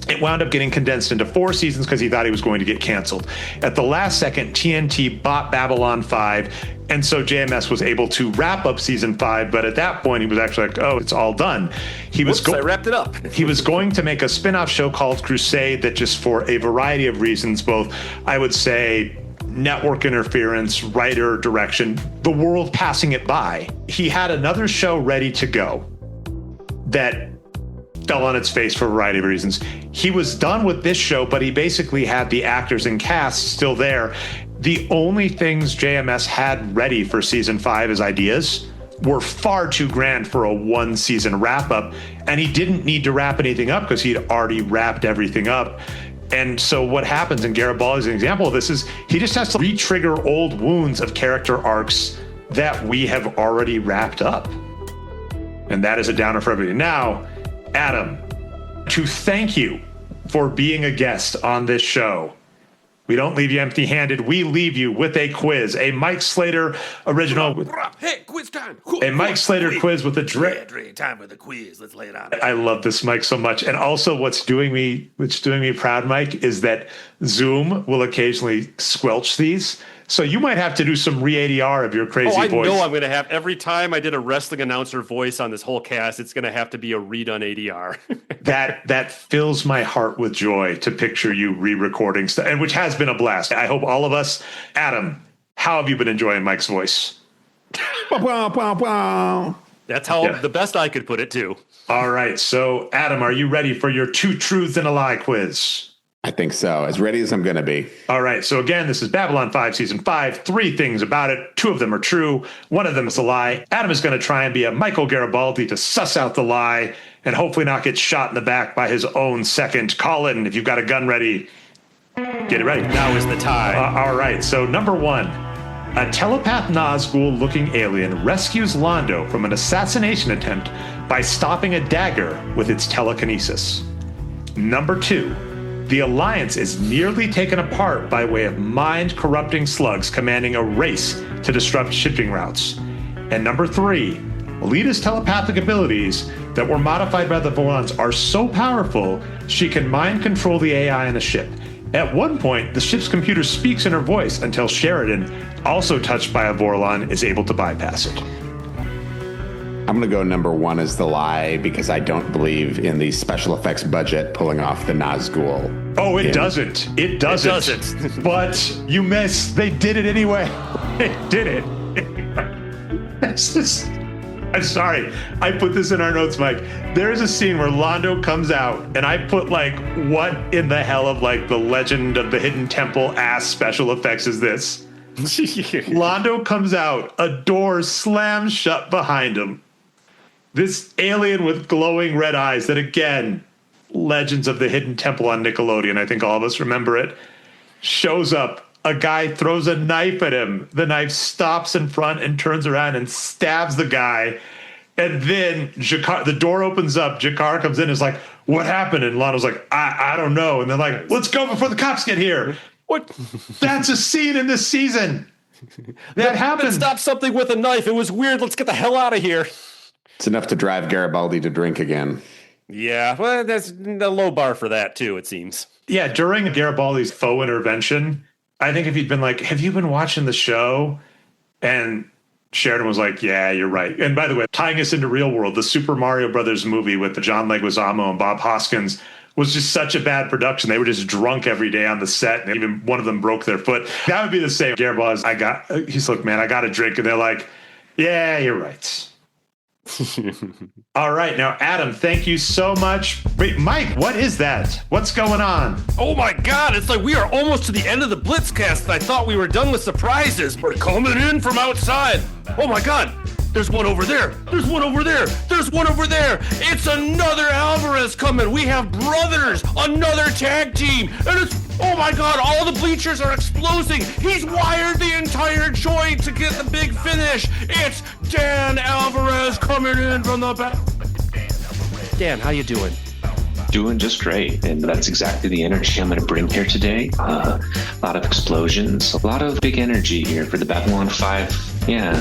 It wound up getting condensed into 4 seasons because he thought he was going to get canceled. At the last second, TNT bought Babylon 5, and so JMS was able to wrap up season 5. But at that point, he was actually like, "Oh, it's all done." I wrapped it up. He was going to make a spin-off show called Crusade that, just for a variety of reasons, both, I would say, network interference, writer direction, the world passing it by. He had another show ready to go that fell on its face for a variety of reasons. He was done with this show, but he basically had the actors and cast still there. The only things JMS had ready for season 5 as ideas were far too grand for a 1-season wrap up, and he didn't need to wrap anything up because he'd already wrapped everything up. And so what happens, and Garibaldi is an example of this, is he just has to re-trigger old wounds of character arcs that we have already wrapped up. And that is a downer for everybody. Now, Adam, to thank you for being a guest on this show. We don't leave you empty-handed. We leave you with a quiz, a Mike Slater original. Hey, quiz time. A Mike Slater quiz with a drip. Time for the quiz. Let's lay it on. I love this, Mike, so much. And also what's doing me proud, Mike, is that Zoom will occasionally squelch these. So you might have to do some re-ADR of your crazy voice. I know I'm going to have, every time I did a wrestling announcer voice on this whole cast, it's going to have to be a redone ADR. That fills my heart with joy to picture you re-recording stuff, and which has been a blast. I hope all of us. Adam, how have you been enjoying Mike's voice? That's how the best I could put it too. All right. So Adam, are you ready for your 2 truths and a lie quiz? I think so. As ready as I'm going to be. All right. So again, this is Babylon 5, Season 5. 3 things about it. 2 of them are true. 1 of them is a lie. Adam is going to try and be a Michael Garibaldi to suss out the lie and hopefully not get shot in the back by his own second. Colin, if you've got a gun ready, get it ready. Now is the time. All right. So number 1, a telepath Nazgul-looking alien rescues Londo from an assassination attempt by stopping a dagger with its telekinesis. Number 2, the Alliance is nearly taken apart by way of mind-corrupting slugs commanding a race to disrupt shipping routes. And number 3, Alita's telepathic abilities that were modified by the Vorlons are so powerful, she can mind control the AI on the ship. At one point, the ship's computer speaks in her voice until Sheridan, also touched by a Vorlon, is able to bypass it. I'm going to go number 1 as the lie because I don't believe in the special effects budget pulling off the Nazgul. Oh, it doesn't. It doesn't. But you missed. They did it anyway. They did it. I'm sorry. I put this in our notes, Mike. There's a scene where Londo comes out, and I put like, what in the hell of like the Legend of the Hidden Temple ass special effects is this? Londo comes out, a door slams shut behind him. This alien with glowing red eyes that, again, Legends of the Hidden Temple on Nickelodeon, I think all of us remember it, shows up. A guy throws a knife at him. The knife stops in front and turns around and stabs the guy. And then the door opens up. Jakar comes in and is like, what happened? And Londo's like, I don't know. And they're like, let's go before the cops get here. What? That's a scene in this season. That happened. Stop something with a knife. It was weird. Let's get the hell out of here. It's enough to drive Garibaldi to drink again. Yeah, well, that's the low bar for that, too, it seems. Yeah, during Garibaldi's faux intervention, I think if he'd been like, have you been watching the show? And Sheridan was like, yeah, you're right. And by the way, tying us into real world, the Super Mario Brothers movie with the John Leguizamo and Bob Hoskins was just such a bad production. They were just drunk every day on the set, and even one of them broke their foot. That would be the same. Garibaldi's, he's like, man, I got a drink. And they're like, yeah, you're right. All right. Now, Adam, thank you so much. Wait, Mike, what is that? What's going on? Oh my God, it's like we are almost to the end of the Blitzcast. I thought we were done with surprises. We're coming in from outside. Oh my God, there's one over there. There's one over there. There's one over there. It's another Alvarez coming. We have brothers, another tag team. And it's, oh my God, all the bleachers are exploding. He's wired the entire joint to get the big finish. It's Dan Alvarez coming in from the back. Dan, how you doing? Doing just great, and that's exactly the energy I'm going to bring here today. A lot of explosions, a lot of big energy here for the Babylon 5. Yeah.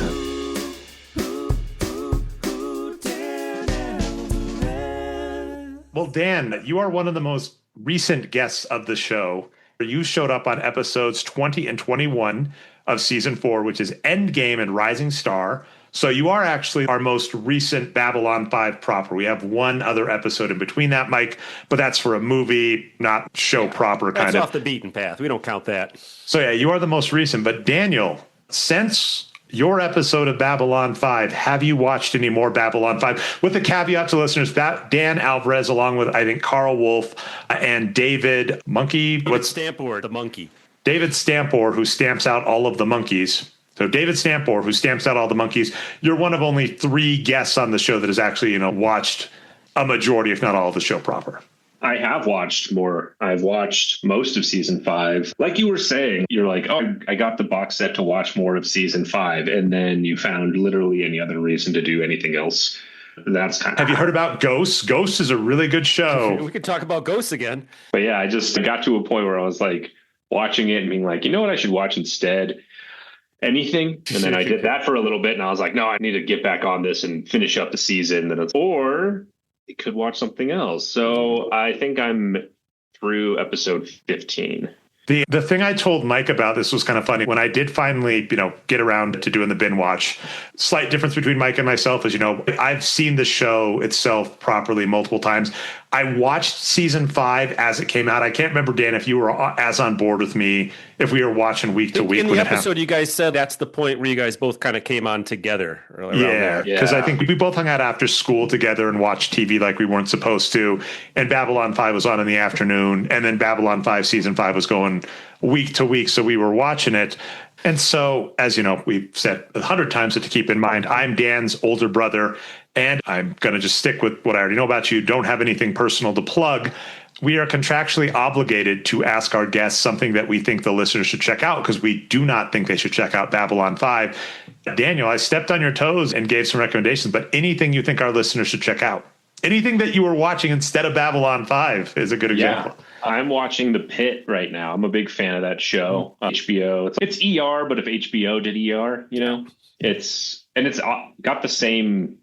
Well, Dan, you are one of the most recent guests of the show. You showed up on episodes 20 and 21 of season 4, which is Endgame and Rising Star. So you are actually our most recent Babylon 5 proper. We have one other episode in between that, Mike, but that's for a movie, not show proper kind of. That's off the beaten path. We don't count that. So yeah, you are the most recent. But Daniel, since your episode of Babylon 5, have you watched any more Babylon 5? With the caveat to listeners, that Dan Alvarez, along with, I think, Carl Wolf and David Monkey. Stampor, the monkey. David Stampor, who stamps out all of the monkeys. So David Stampor, who stamps out all the monkeys. You're one of only 3 guests on the show that has actually, watched a majority, if not all, of the show proper. I have watched more. I've watched most of season 5. Like you were saying, you're like, oh, I got the box set to watch more of season 5. And then you found literally any other reason to do anything else. That's kind of. Have you heard about Ghosts? Ghosts is a really good show. We could talk about Ghosts again. But yeah, I just got to a point where I was like watching it and being like, you know what I should watch instead? Anything. And then I did that for a little bit and I was like, no, I need to get back on this and finish up the season. Or it could watch something else. So I think I'm through episode 15. The thing I told Mike about this was kind of funny. When I did finally, get around to doing the bin watch, slight difference between Mike and myself is, I've seen the show itself properly multiple times. I watched season 5 as it came out. I can't remember, Dan, if you were as on board with me, if we were watching week to week. In the episode, you guys said that's the point where you guys both kind of came on together. Yeah, because I think we both hung out after school together and watched TV like we weren't supposed to. And Babylon 5 was on in the afternoon. And then Babylon 5 season 5 was going week to week. So we were watching it. And so, as you know, we've said 100 times that to keep in mind, I'm Dan's older brother, and I'm going to just stick with what I already know about you. Don't have anything personal to plug. We are contractually obligated to ask our guests something that we think the listeners should check out, because we do not think they should check out Babylon 5. Daniel, I stepped on your toes and gave some recommendations, but anything you think our listeners should check out? Anything that you were watching instead of Babylon 5 is a good example. Yeah. I'm watching The Pit right now. I'm a big fan of that show. HBO. It's ER, but if HBO did ER, it's got the same.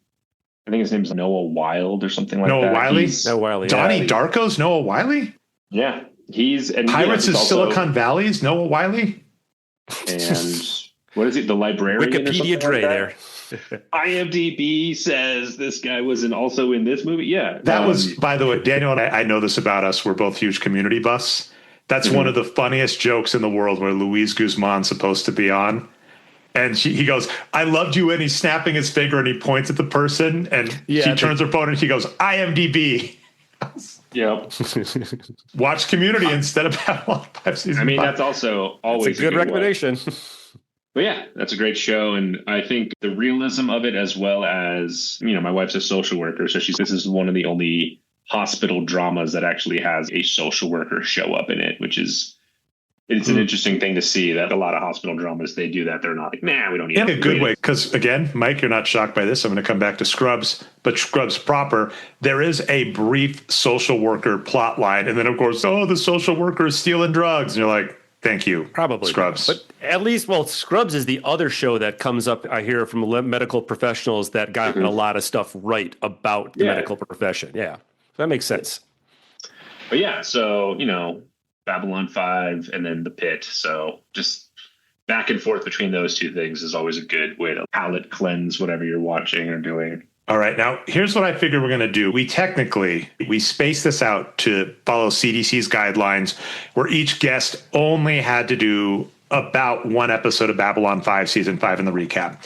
I think his name's Noah Wild or something like that. Noah Wiley? Noah Wiley. Donnie Darko's Noah Wiley? Yeah. He's and Pirates of also, Silicon Valley's Noah Wiley? And what is it? The Librarian? Wikipedia Dre there. IMDb says this guy was also in this movie. Yeah. That was, by the way, Daniel and I know this about us. We're both huge Community buffs. That's one of the funniest jokes in the world, where Luis Guzman's supposed to be on. And he goes, I loved you. And he's snapping his finger and he points at the person. And she turns her phone and she goes, IMDb. Yep. Watch Community instead of Babylon 5 season 5. That's also always a good recommendation. But yeah, that's a great show. And I think the realism of it, as well as, my wife's a social worker. So this is one of the only hospital dramas that actually has a social worker show up in it, which is, it's an interesting thing to see that a lot of hospital dramas, they do that. They're not like, nah, we don't need it. In a good way. Because again, Mike, you're not shocked by this. I'm going to come back to Scrubs, but Scrubs proper, there is a brief social worker plot line. And then of course, the social worker is stealing drugs. And you're like, thank you. Probably. Scrubs. But at least, Scrubs is the other show that comes up, I hear from medical professionals that got a lot of stuff right about the medical profession. Yeah. That makes sense. But yeah, so, Babylon 5 and then The Pit. So just back and forth between those two things is always a good way to palate cleanse whatever you're watching or doing. All right. Now, here's what I figure we're going to do. We spaced this out to follow CDC's guidelines, where each guest only had to do about one episode of Babylon 5, season 5 in the recap.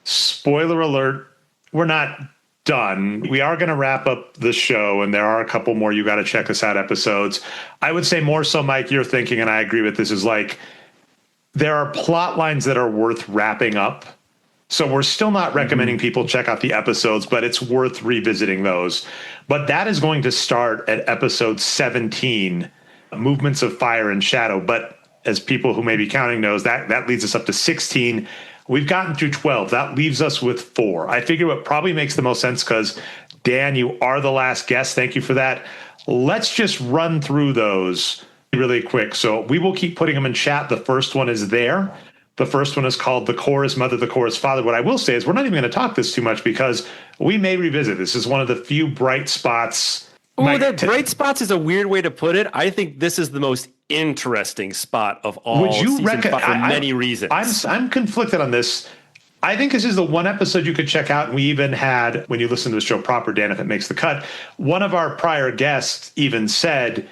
Spoiler alert, we're not done. We are going to wrap up the show, and there are a couple more you got to check us out episodes. I would say more so, Mike, you're thinking, and I agree with this, is like there are plot lines that are worth wrapping up. So we're still not recommending people check out the episodes, but it's worth revisiting those. But that is going to start at episode 17, Movements of Fire and Shadow. But as people who may be counting knows, that leads us up to 16. We've gotten through 12. That leaves us with 4. I figure what probably makes the most sense, because, Dan, you are the last guest. Thank you for that. Let's just run through those really quick. So we will keep putting them in chat. The first one is there. The first one is called The Chorus Mother, The Chorus Father. What I will say is we're not even going to talk this too much, because we may revisit this. This is one of the few bright spots. Bright spots is a weird way to put it. I think this is the most interesting spot of all. Would you recommend for many reasons? I'm conflicted on this. I think this is the one episode you could check out. And we even had, when you listen to the show proper, Dan, if it makes the cut, one of our prior guests even said,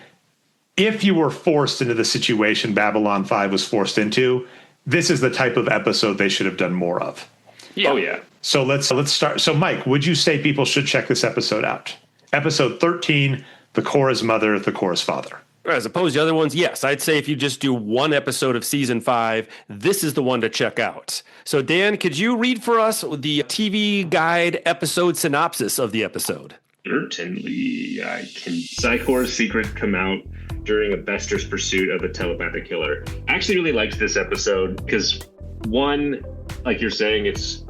if you were forced into the situation Babylon 5 was forced into, this is the type of episode they should have done more of. Yeah. Oh, yeah. So let's start. So, Mike, would you say people should check this episode out? Episode 13, The Chorus Mother, The Chorus Father. As opposed to other ones, yes. I'd say if you just do one episode of season 5, this is the one to check out. So, Dan, could you read for us the TV guide episode synopsis of the episode? Certainly, I can. Psychor's secret come out during a Bester's pursuit of the telepathic killer. I actually really liked this episode because, one, like you're saying, it's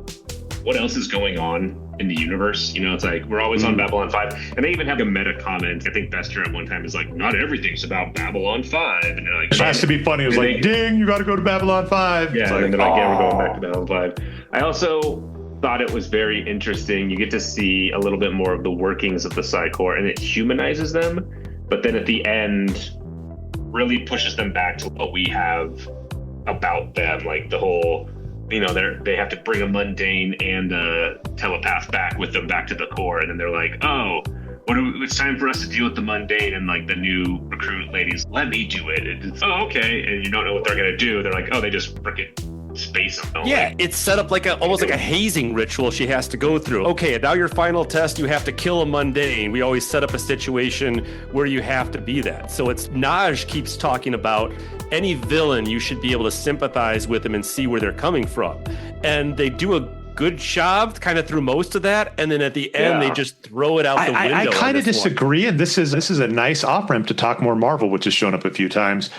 what else is going on in the universe. You know, it's like we're always on Babylon 5, and they even have a meta comment. I think Bester at one time is like, "Not everything's about Babylon 5," and they're like, "It has to be funny." It was like, "Ding, you got to go to Babylon 5." Yeah, it's and like, then they're like, "Yeah, we're going back to Babylon 5." I also thought it was very interesting. You get to see a little bit more of the workings of the Psychor, and it humanizes them, but then at the end really pushes them back to what we have about them, like the whole, you know, they have to bring a mundane and a telepath back with them back to the core, and then they're like, "Oh, it's time for us to deal with the mundane," and like the new recruit ladies, "Let me do it." It's, "Oh, okay," and you don't know what they're gonna do. They're like, "Oh, they just frickin' space them." Yeah, it's set up like almost like a hazing ritual she has to go through. Okay, now your final test, you have to kill a mundane. We always set up a situation where you have to be that. So it's Naj keeps talking about any villain, you should be able to sympathize with them and see where they're coming from. And they do a good job kind of through most of that, and then at the end they just throw it out the window. I kind of disagree, and this is a nice off-ramp to talk more Marvel, which has shown up a few times,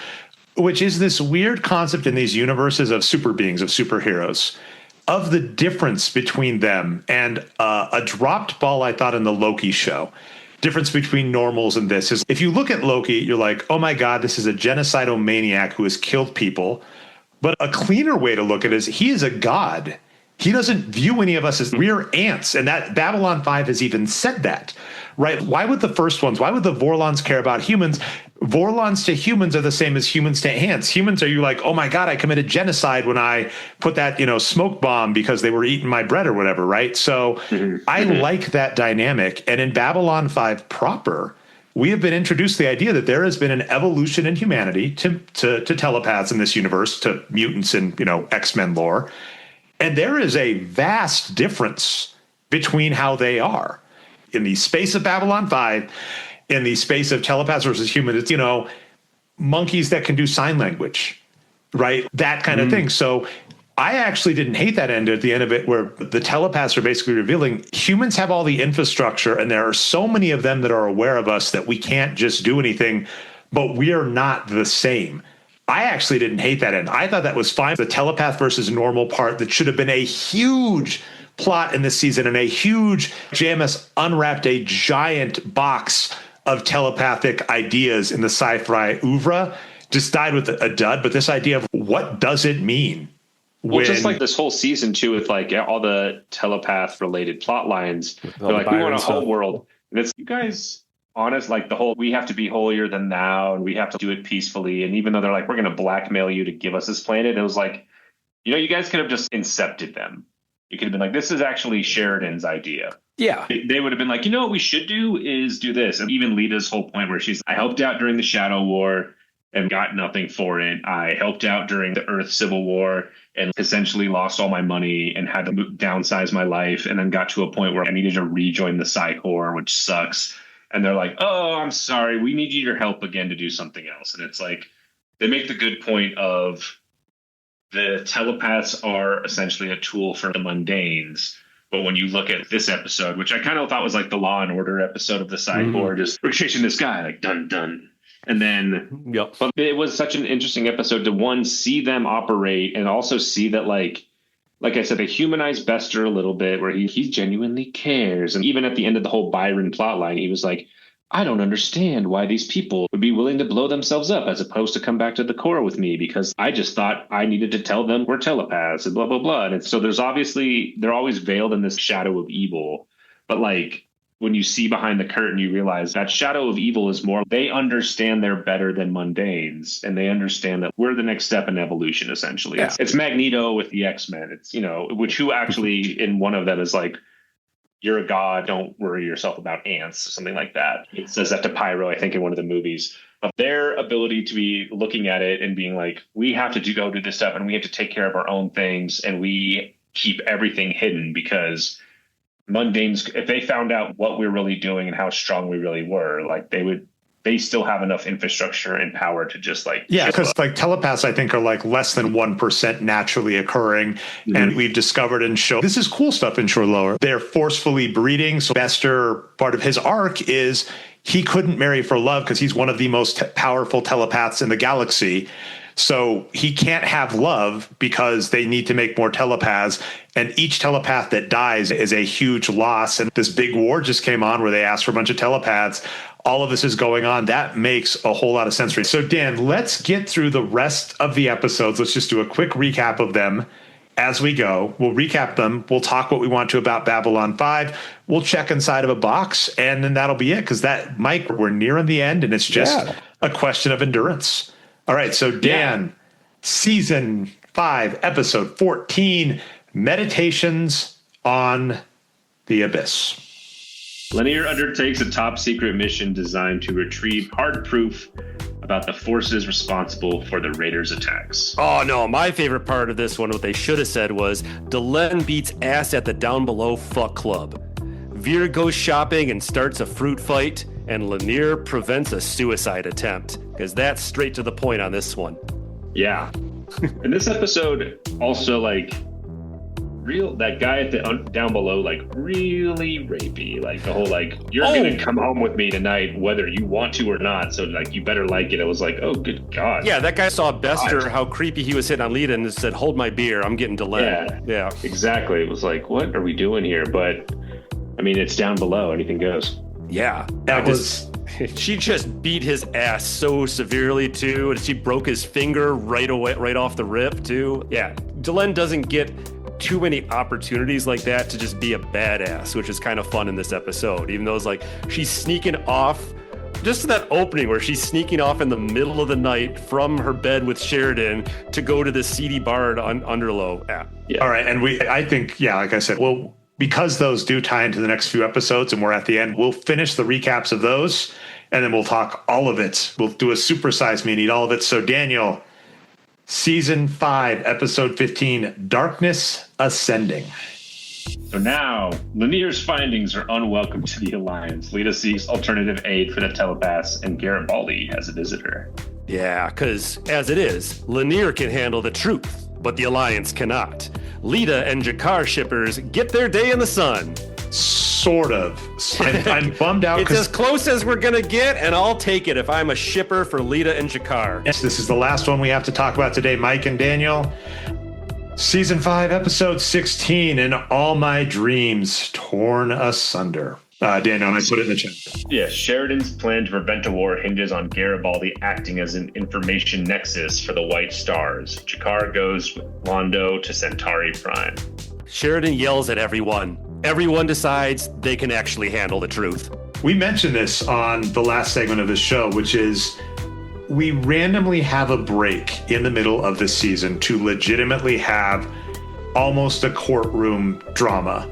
which is this weird concept in these universes of super beings, of superheroes, of the difference between them. And a dropped ball, I thought, in the Loki show, difference between normals and this is, if you look at Loki, you're like, oh my God, this is a genocidal maniac who has killed people. But a cleaner way to look at it is he is a god. He doesn't view any of us as we're ants. And that Babylon 5 has even said that, right? Why would the first ones, why would the Vorlons care about humans? Vorlons to humans are the same as humans to ants. Humans are you like, oh my God, I committed genocide when I put that, smoke bomb because they were eating my bread or whatever, right? So I like that dynamic. And in Babylon 5 proper, we have been introduced to the idea that there has been an evolution in humanity to telepaths in this universe, to mutants in, X-Men lore. And there is a vast difference between how they are. In the space of Babylon 5, in the space of telepaths versus humans, it's, monkeys that can do sign language, right? That kind of thing. So I actually didn't hate that end at the end of it, where the telepaths are basically revealing humans have all the infrastructure, and there are so many of them that are aware of us that we can't just do anything, but we are not the same. I actually didn't hate that end. I thought that was fine. The telepath versus normal part that should have been a huge plot in this season, and a huge JMS unwrapped a giant box of telepathic ideas in the sci-fi oeuvre, just died with a dud. But this idea of what does it mean? Well, just like this whole season too, with like all the telepath related plot lines, they're like, we want a whole world. And it's, you guys honest, like the whole, we have to be holier than thou and we have to do it peacefully. And even though they're like, we're going to blackmail you to give us this planet, it was like, you guys could have just incepted them. You could have been like, this is actually Sheridan's idea. Yeah. They would have been like, what we should do is do this. And even Lita's whole point where she's, I helped out during the Shadow War and got nothing for it. I helped out during the Earth Civil War and essentially lost all my money and had to downsize my life, and then got to a point where I needed to rejoin the Psychor, which sucks. And they're like, oh, I'm sorry, we need your help again to do something else. And it's like, they make the good point of the telepaths are essentially a tool for the mundanes. But when you look at this episode, which I kind of thought was like the Law and Order episode of the Psychor, just we're chasing this guy, like dun dun. And then, but it was such an interesting episode to, one, see them operate, and also see that, like I said, they humanized Bester a little bit, where he genuinely cares. And even at the end of the whole Byron plotline, he was like, I don't understand why these people would be willing to blow themselves up as opposed to come back to the core with me, because I just thought I needed to tell them we're telepaths and blah, blah, blah. And so there's obviously, they're always veiled in this shadow of evil. But like, when you see behind the curtain, you realize that shadow of evil is more, they understand they're better than mundanes, and they understand that we're the next step in evolution, essentially. Yeah. It's Magneto with the X-Men. It's, which who actually in one of them is like, you're a god, don't worry yourself about ants, or something like that. It says that to Pyro, I think, in one of the movies. Of their ability to be looking at it and being like, we have to go do this stuff, and we have to take care of our own things, and we keep everything hidden, because mundanes, if they found out what we're really doing and how strong we really were, like they they still have enough infrastructure and power to just like because like telepaths I think are like less than 1% naturally occurring, and we've discovered and shown this is cool stuff in Shore Lower. They're forcefully breeding. So Bester, part of his arc is he couldn't marry for love because he's one of the most powerful telepaths in the galaxy. So he can't have love because they need to make more telepaths. And each telepath that dies is a huge loss. And this big war just came on where they asked for a bunch of telepaths. All of this is going on. That makes a whole lot of sense for you. So Dan, let's get through the rest of the episodes. Let's just do a quick recap of them as we go. We'll recap them. We'll talk what we want to about Babylon 5. We'll check inside of a box, and then that'll be it. Because that, Mike, we're nearing the end, and it's just a question of endurance. All right, so Dan, Season 5, Episode 14, Meditations on the Abyss. Lanier undertakes a top-secret mission designed to retrieve hard proof about the forces responsible for the Raiders' attacks. Oh, no, my favorite part of this one, what they should have said was, Delenn beats ass at the Down Below Fuck Club. Veer goes shopping and starts a fruit fight, and Lanier prevents a suicide attempt, because that's straight to the point on this one. Yeah. In this episode, also, like, that guy at the down below, like, really rapey. Like, the whole, like, you're going to come home with me tonight, whether you want to or not, so, like, you better like it. It was like, oh, good God. Yeah, that guy saw Bester, how creepy he was hitting on Lita, and said, hold my beer, I'm getting Delenn. Yeah, exactly. It was like, what are we doing here? But, I mean, it's down below. Anything goes. Yeah. She just beat his ass so severely, too, and she broke his finger right off the rip, too. Yeah, Delenn doesn't get too many opportunities like that to just be a badass, which is kind of fun in this episode, even though it's like she's sneaking off, just that opening where she's sneaking off in the middle of the night from her bed with Sheridan to go to the seedy bar at Underlow. Yeah. All right, and I think, like I said, well, because those do tie into the next few episodes and we're at the end, we'll finish the recaps of those, and then we'll talk all of it. We'll do a supersize me, need all of it. So Daniel, Season 5, Episode 15, Darkness Ascending. So now, Lanier's findings are unwelcome to the Alliance. Lita seeks alternative aid for the telepaths, and Garibaldi has a visitor. Yeah, because as it is, Lanier can handle the truth, but the Alliance cannot. Lita and Jakar shippers get their day in the sun. Sort of. I'm bummed out. It's as close as we're going to get, and I'll take it if I'm a shipper for Lita and Jakar. Yes, this is the last one we have to talk about today, Mike and Daniel. Season 5, Episode 16, And All My Dreams Torn Asunder. Daniel, and I put it in the chat. Yeah, Sheridan's plan to prevent a war hinges on Garibaldi acting as an information nexus for the White Stars. Jakar goes with Londo to Centauri Prime. Sheridan yells at everyone. Everyone decides they can actually handle the truth. We mentioned this on the last segment of this show, which is we randomly have a break in the middle of the season to legitimately have almost a courtroom drama.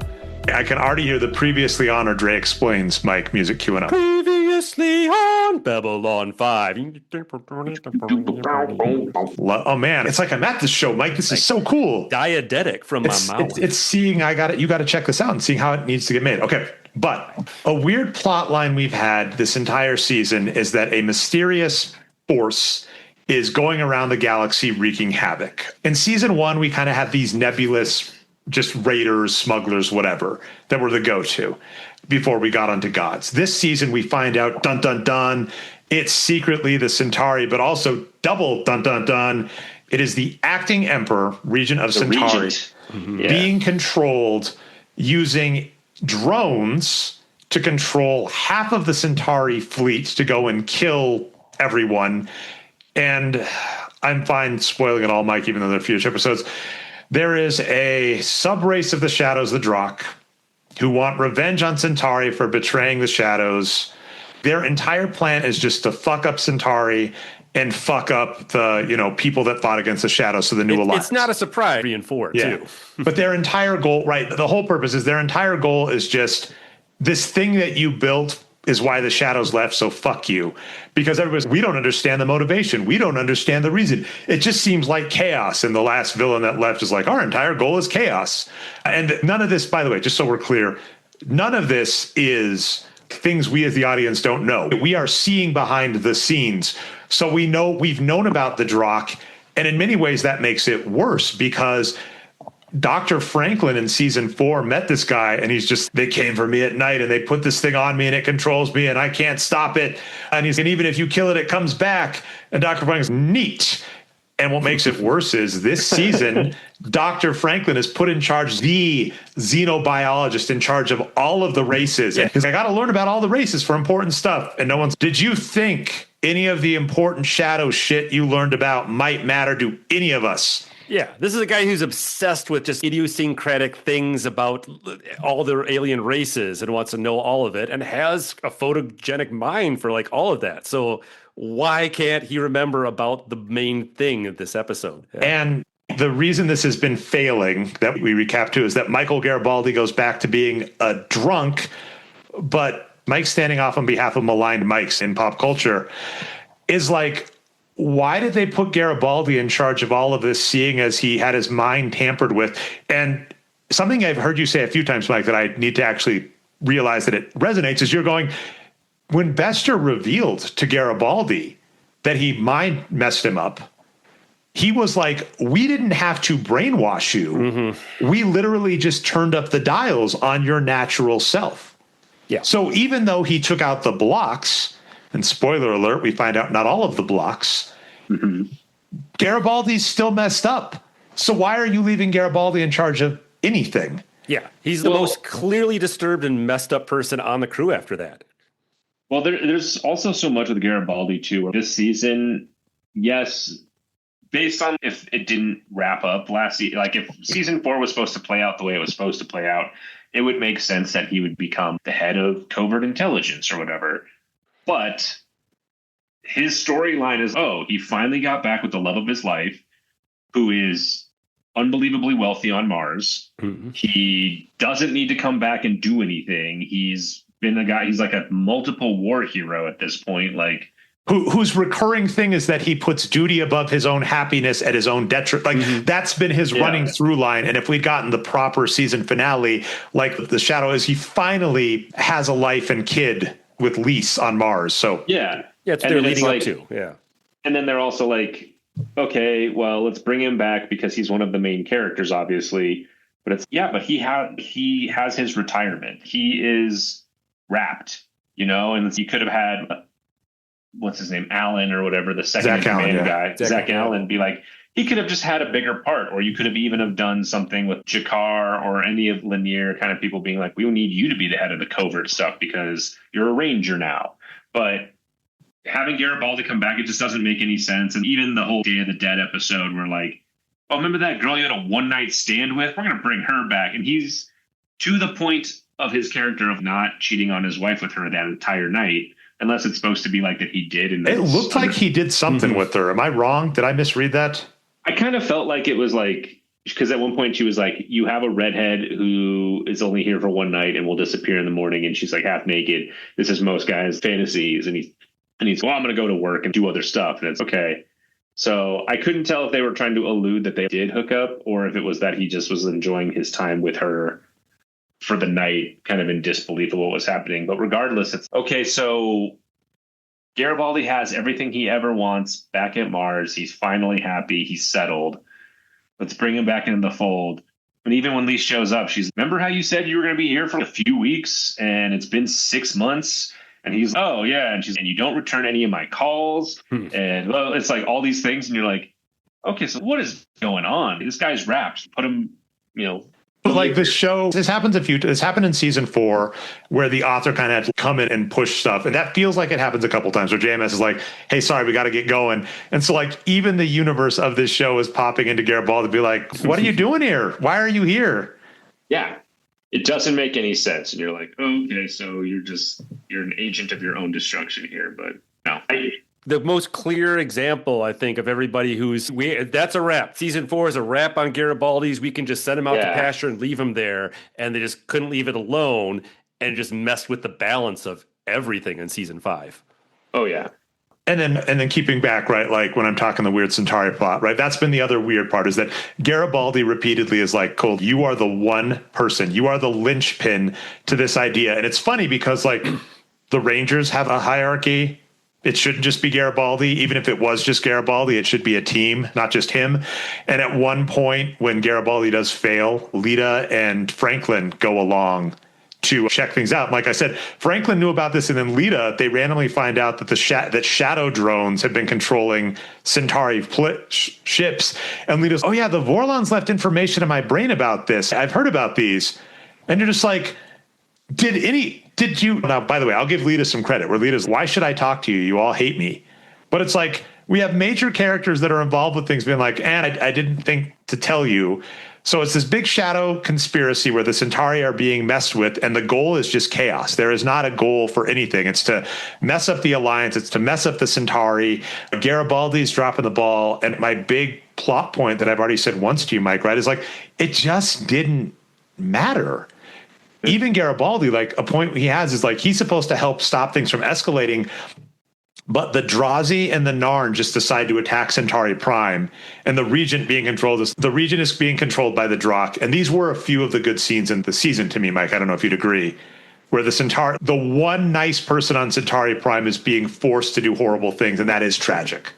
I can already hear the Previously On or Dre Explains, Mike, music queuing up. Previously on Babylon 5. Oh, man. It's like I'm at the show, Mike. This is so cool. Diegetic from my mouth. It's seeing, you got to check this out and seeing how it needs to get made. Okay. But a weird plot line we've had this entire season is that a mysterious force is going around the galaxy wreaking havoc. In Season 1, we kind of have these nebulous just raiders, smugglers, whatever, that were the go-to before we got onto gods. This season, we find out, dun, dun, dun, it's secretly the Centauri, but also double, dun, dun, dun, it is the acting emperor, Regent of Centauri, being controlled using drones to control half of the Centauri fleet to go and kill everyone. And I'm fine spoiling it all, Mike, even though there are future episodes. There is a sub-race of the Shadows, the Drakh, who want revenge on Centauri for betraying the Shadows. Their entire plan is just to fuck up Centauri and fuck up the, people that fought against the Shadows, so the new Alliance. It's not a surprise. 3 and 4, too. But their entire goal, right, the whole purpose is their entire goal is just this thing that you built is why the Shadows left, so fuck you. Because we don't understand the motivation. We don't understand the reason. It just seems like chaos, and the last villain that left is like, our entire goal is chaos. And none of this, by the way, just so we're clear, none of this is things we as the audience don't know. We are seeing behind the scenes. So we've known about the Drock, and in many ways that makes it worse because Dr. Franklin in season 4 met this guy and they came for me at night and they put this thing on me and it controls me and I can't stop it. And even if you kill it, it comes back. And Dr. Franklin's neat. And what makes it worse is this season, Dr. Franklin is put in charge, the xenobiologist in charge of all of the races. Because I got to learn about all the races for important stuff. And did you think any of the important shadow shit you learned about might matter to any of us? Yeah, this is a guy who's obsessed with just idiosyncratic things about all the alien races and wants to know all of it and has a photogenic mind for like all of that. So why can't he remember about the main thing of this episode? Yeah. And the reason this has been failing that we recap to is that Michael Garibaldi goes back to being a drunk, but Mike standing off on behalf of maligned Mikes in pop culture is like, why did they put Garibaldi in charge of all of this, seeing as he had his mind tampered with? And something I've heard you say a few times, Mike, that I need to actually realize that it resonates is you're going, when Bester revealed to Garibaldi that he mind messed him up, he was like, we didn't have to brainwash you. Mm-hmm. We literally just turned up the dials on your natural self. Yeah. So even though he took out the blocks, and spoiler alert, we find out not all of the blocks, Garibaldi's still messed up. So why are you leaving Garibaldi in charge of anything? Yeah, he's the most clearly disturbed and messed up person on the crew after that. Well, there's also so much with Garibaldi, too. This season, yes, based on if it didn't wrap up last season, like if season 4 was supposed to play out the way it was supposed to play out, it would make sense that he would become the head of covert intelligence or whatever. But his storyline is, he finally got back with the love of his life, who is unbelievably wealthy on Mars. Mm-hmm. He doesn't need to come back and do anything. He's been a guy, he's like a multiple war hero at this point. Like, whose recurring thing is that he puts duty above his own happiness at his own detriment. Like that's been his running through line. And if we'd gotten the proper season finale, like the shadow is, he finally has a life and kid with Lise on Mars. So yeah, it's what they're leading up to. Yeah. And then they're also like, okay, well, let's bring him back because he's one of the main characters, obviously. But but he has his retirement. He is wrapped, and you could have had what's his name, Allen or whatever, the second in command guy, Zach Allen, be like, he could have just had a bigger part, or you could have even have done something with Jakar or any of Lanier kind of people being like, we need you to be the head of the covert stuff because you're a ranger now. But having Garibaldi come back, it just doesn't make any sense. And even the whole Day of the Dead episode where like, oh, remember that girl you had a one-night stand with? We're going to bring her back. And he's to the point of his character of not cheating on his wife with her that entire night, unless it's supposed to be like that he did. And it looked like he did something with her. Am I wrong? Did I misread that? I kind of felt like it was like, because at one point she was like, you have a redhead who is only here for one night and will disappear in the morning. And she's like half naked. This is most guys' fantasies. And he's, well, I'm going to go to work and do other stuff. And it's okay. So I couldn't tell if they were trying to allude that they did hook up or if it was that he just was enjoying his time with her for the night, kind of in disbelief of what was happening. But regardless, it's okay. So Garibaldi has everything he ever wants back at Mars. He's finally happy. He's settled. Let's bring him back into the fold. And even when Lise shows up, she's, remember how you said you were going to be here for a few weeks and it's been 6 months? And he's, oh, yeah. And she's, and you don't return any of my calls. And well, it's like all these things. And you're like, okay, so what is going on? This guy's wrapped. Put him, like the show, this happened in season 4 where the author kind of had to come in and push stuff. And that feels like it happens a couple times where JMS is like, hey, sorry, we got to get going. And so like even the universe of this show is popping into Garibaldi to be like, what are you doing here? Why are you here? Yeah, it doesn't make any sense. And you're like, oh, okay, so you're an agent of your own destruction here. But no, the most clear example, I think, of everybody that's a wrap. Season 4 is a wrap on Garibaldi's. We can just send him out to pasture and leave him there. And they just couldn't leave it alone and just messed with the balance of everything in season 5. Oh, yeah. And then keeping back, right, like when I'm talking the weird Centauri plot, right, that's been the other weird part is that Garibaldi repeatedly is like, Cole, you are the one person, you are the linchpin to this idea. And it's funny because like the Rangers have a hierarchy. It shouldn't just be Garibaldi. Even if it was just Garibaldi, it should be a team, not just him. And at one point, when Garibaldi does fail, Lita and Franklin go along to check things out. Like I said, Franklin knew about this, and then Lita, they randomly find out that that shadow drones have been controlling Centauri ships. And Lita's, oh yeah, the Vorlons left information in my brain about this. I've heard about these. And you're just like, did you? Now, by the way, I'll give Lita some credit, where Lita's, why should I talk to you? You all hate me. But it's like, we have major characters that are involved with things being like, and I didn't think to tell you. So it's this big shadow conspiracy where the Centauri are being messed with, and the goal is just chaos. There is not a goal for anything. It's to mess up the Alliance. It's to mess up the Centauri. Garibaldi's dropping the ball. And my big plot point that I've already said once to you, Mike, right, is like, it just didn't matter. Even Garibaldi, like, a point he has is like, he's supposed to help stop things from escalating. But the Drazi and the Narn just decide to attack Centauri Prime, and the Regent being controlled. The Regent is being controlled by the Drakh, and these were a few of the good scenes in the season to me, Mike. I don't know if you'd agree, where the one nice person on Centauri Prime is being forced to do horrible things, and that is tragic.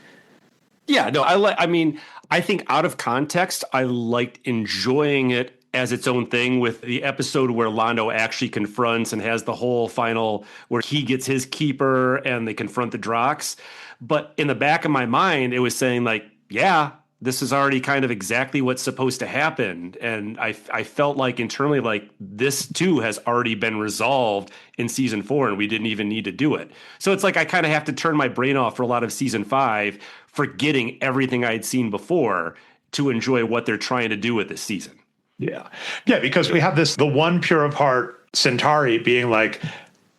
Yeah, no, I think out of context, I liked enjoying it as its own thing, with the episode where Londo actually confronts and has the whole final where he gets his keeper and they confront the Drakks. But in the back of my mind, it was saying like, yeah, this is already kind of exactly what's supposed to happen. And I felt like internally, like, this too has already been resolved in season 4 and we didn't even need to do it. So it's like, I kind of have to turn my brain off for a lot of season 5, forgetting everything I had seen before to enjoy what they're trying to do with this season. Yeah. Yeah, because we have the one pure of heart Centauri being like,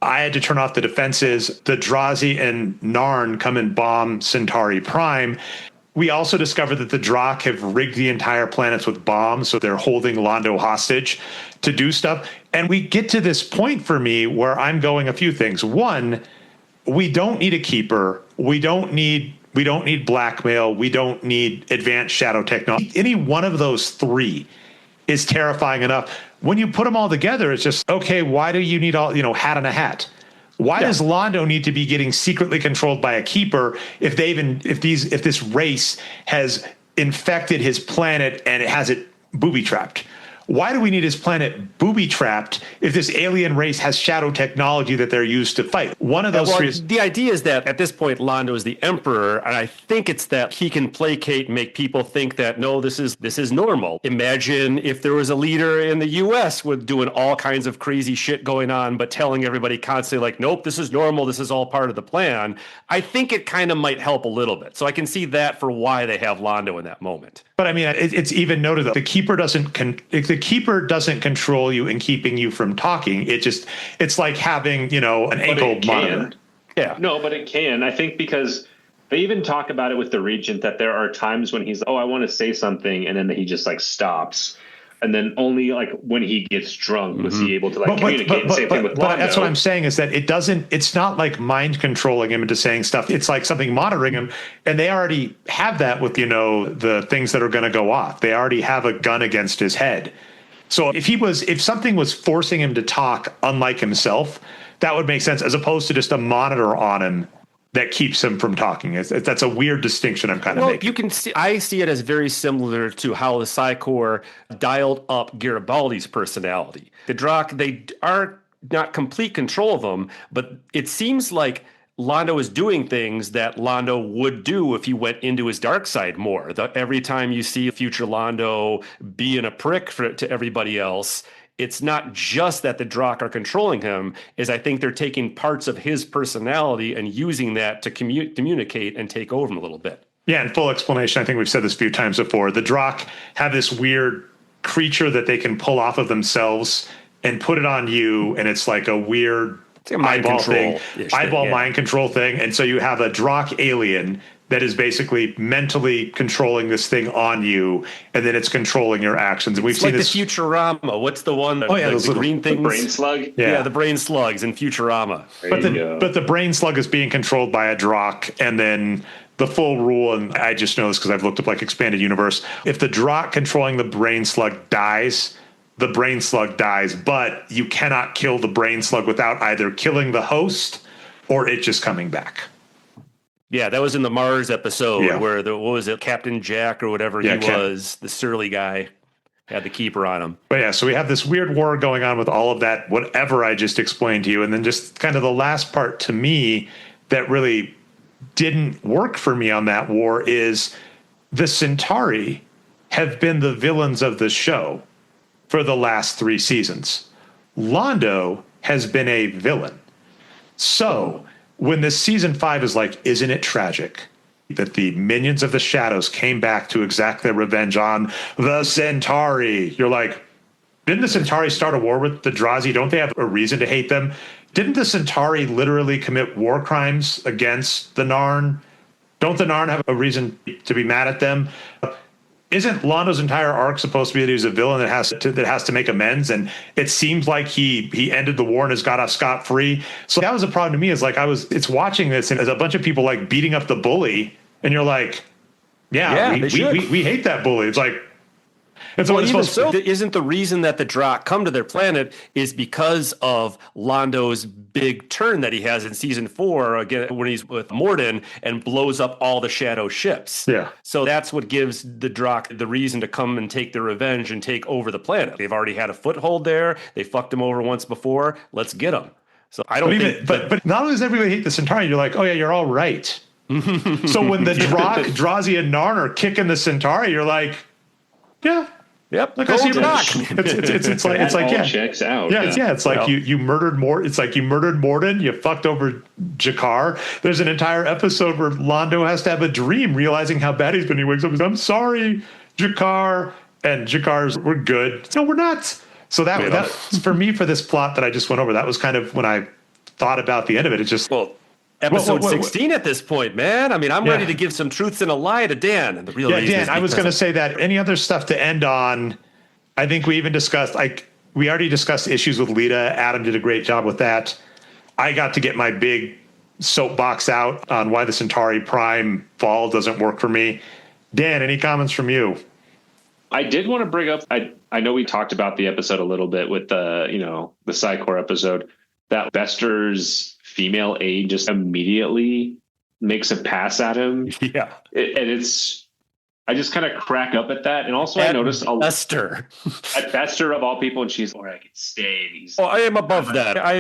I had to turn off the defenses. The Drazi and Narn come and bomb Centauri Prime. We also discovered that the Drakh have rigged the entire planets with bombs, so they're holding Londo hostage to do stuff. And we get to this point for me where I'm going a few things. One, we don't need a keeper. We don't need blackmail. We don't need advanced shadow technology. Any one of those three is terrifying enough. When you put them all together, it's just, okay, why do you need all, hat in a hat? Why does Londo need to be getting secretly controlled by a keeper if this race has infected his planet and it has it booby-trapped? Why do we need his planet booby-trapped if this alien race has shadow technology that they're used to fight? One of those three. The idea is that at this point, Londo is the emperor, and I think it's that he can placate and make people think that, no, this is normal. Imagine if there was a leader in the U.S. with doing all kinds of crazy shit going on, but telling everybody constantly, like, nope, this is normal, this is all part of the plan. I think it kind of might help a little bit. So I can see that for why they have Londo in that moment. But I mean, it's even noted that the keeper doesn't control you and keeping you from talking. It's like having, an ankle monitor. Yeah. No, but it can. I think because they even talk about it with the Regent, that there are times when he's, I want to say something, and then he just like stops. And then only like when he gets drunk was he able to communicate. Same thing with Londo. But that's what I'm saying is that it's not like mind controlling him into saying stuff. It's like something monitoring him. And they already have that with, the things that are going to go off. They already have a gun against his head. So if something was forcing him to talk unlike himself, that would make sense, as opposed to just a monitor on him that keeps him from talking. That's a weird distinction I'm kind of making. You can see, I see it as very similar to how the Psi Corps dialed up Garibaldi's personality. The Drakh, they are not complete control of him, but it seems like Londo is doing things that Londo would do if he went into his dark side more. Every time you see future Londo being a prick to everybody else, it's not just that the Drakh are controlling him, I think they're taking parts of his personality and using that to communicate and take over him a little bit. Yeah, and full explanation, I think we've said this a few times before. The Drakh have this weird creature that they can pull off of themselves and put it on you, and it's like a weird eyeball mind control thing. And so you have a Drakh alien that is basically mentally controlling this thing on you, and then it's controlling your actions. And we've seen this. Like the Futurama. What's the one? The green things. The brain slug? Yeah, the brain slugs in Futurama. But the brain slug is being controlled by a Drakh, and then the full rule, and I just know this because I've looked up like expanded universe. If the Drakh controlling the brain slug dies, the brain slug dies, but you cannot kill the brain slug without either killing the host or it just coming back. Yeah, that was in the Mars episode where what was it, Captain Jack or whatever he was, the surly guy, had the keeper on him. But yeah, so we have this weird war going on with all of that, whatever I just explained to you. And then just kind of the last part to me that really didn't work for me on that war is the Centauri have been the villains of the show for the last 3 seasons. Londo has been a villain. So when this season 5 is like, isn't it tragic that the minions of the shadows came back to exact their revenge on the Centauri? You're like, didn't the Centauri start a war with the Drazi? Don't they have a reason to hate them? Didn't the Centauri literally commit war crimes against the Narn? Don't the Narn have a reason to be mad at them? Isn't Londo's entire arc supposed to be that he's a villain that has to make amends? And it seems like he ended the war and has got off scot-free. So that was a problem to me, is like it's watching this and there's a bunch of people like beating up the bully, and you're like, we hate that bully. It's like, and so even so, isn't the reason that the Drakh come to their planet is because of Londo's big turn that he has in season 4 again when he's with Morden and blows up all the shadow ships. Yeah. So that's what gives the Drakh the reason to come and take their revenge and take over the planet. They've already had a foothold there. They fucked him over once before. Let's get them. So I don't think. But not only does everybody hate the Centauri, you're like, oh yeah, you're all right. So when the Drakh, Drazi, and Narn are kicking the Centauri, you're like, yeah. Yep. Like I see it's like yeah. Checks out. Yeah. It's like you murdered Morden. It's like you murdered Morden. You fucked over Jakar. There's an entire episode where Londo has to have a dream, realizing how bad he's been. He wakes up and says, "I'm sorry, Jakar." And Jakar's, "We're good." No, we're not. So that for me, for this plot that I just went over, that was kind of when I thought about the end of it. It's just episode 16 at this point, man. I mean, I'm ready to give some truths and a lie to Dan. And the real reason Dan, I was going to say that any other stuff to end on, I think we even discussed, we already discussed issues with Lita. Adam did a great job with that. I got to get my big soapbox out on why the Centauri Prime fall doesn't work for me. Dan, any comments from you? I did want to bring up, I know we talked about the episode a little bit with the Psychor episode, that Bester's female aide just immediately makes a pass at him. Yeah. I just kind of crack up at that. And also I noticed at Bester of all people, and she's, or I can stay. I am above that. I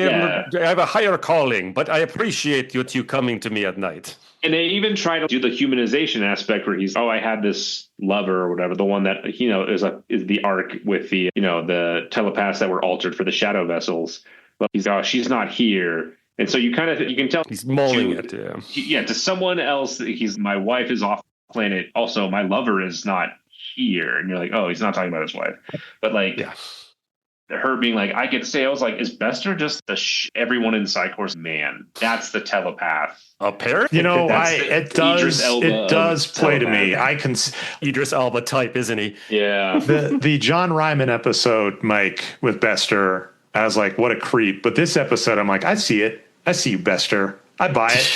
have a higher calling, but I appreciate you coming to me at night. And they even try to do the humanization aspect where he's, I had this lover or whatever, the one that, is the arc with the, the telepaths that were altered for the shadow vessels. But he's, she's not here. And so you can tell he's mulling it. To someone else, my wife is off planet. Also, my lover is not here. And you're like, oh, he's not talking about his wife. But her being like, I could say, I was like, is Bester just everyone in Psychor's man? That's the telepath. Apparently, it does play to me. I can Idris Elba type, isn't he? Yeah. The John Ryman episode, Mike, with Bester, I was like, what a creep. But this episode, I'm like, I see it. I see you, Bester. I buy it.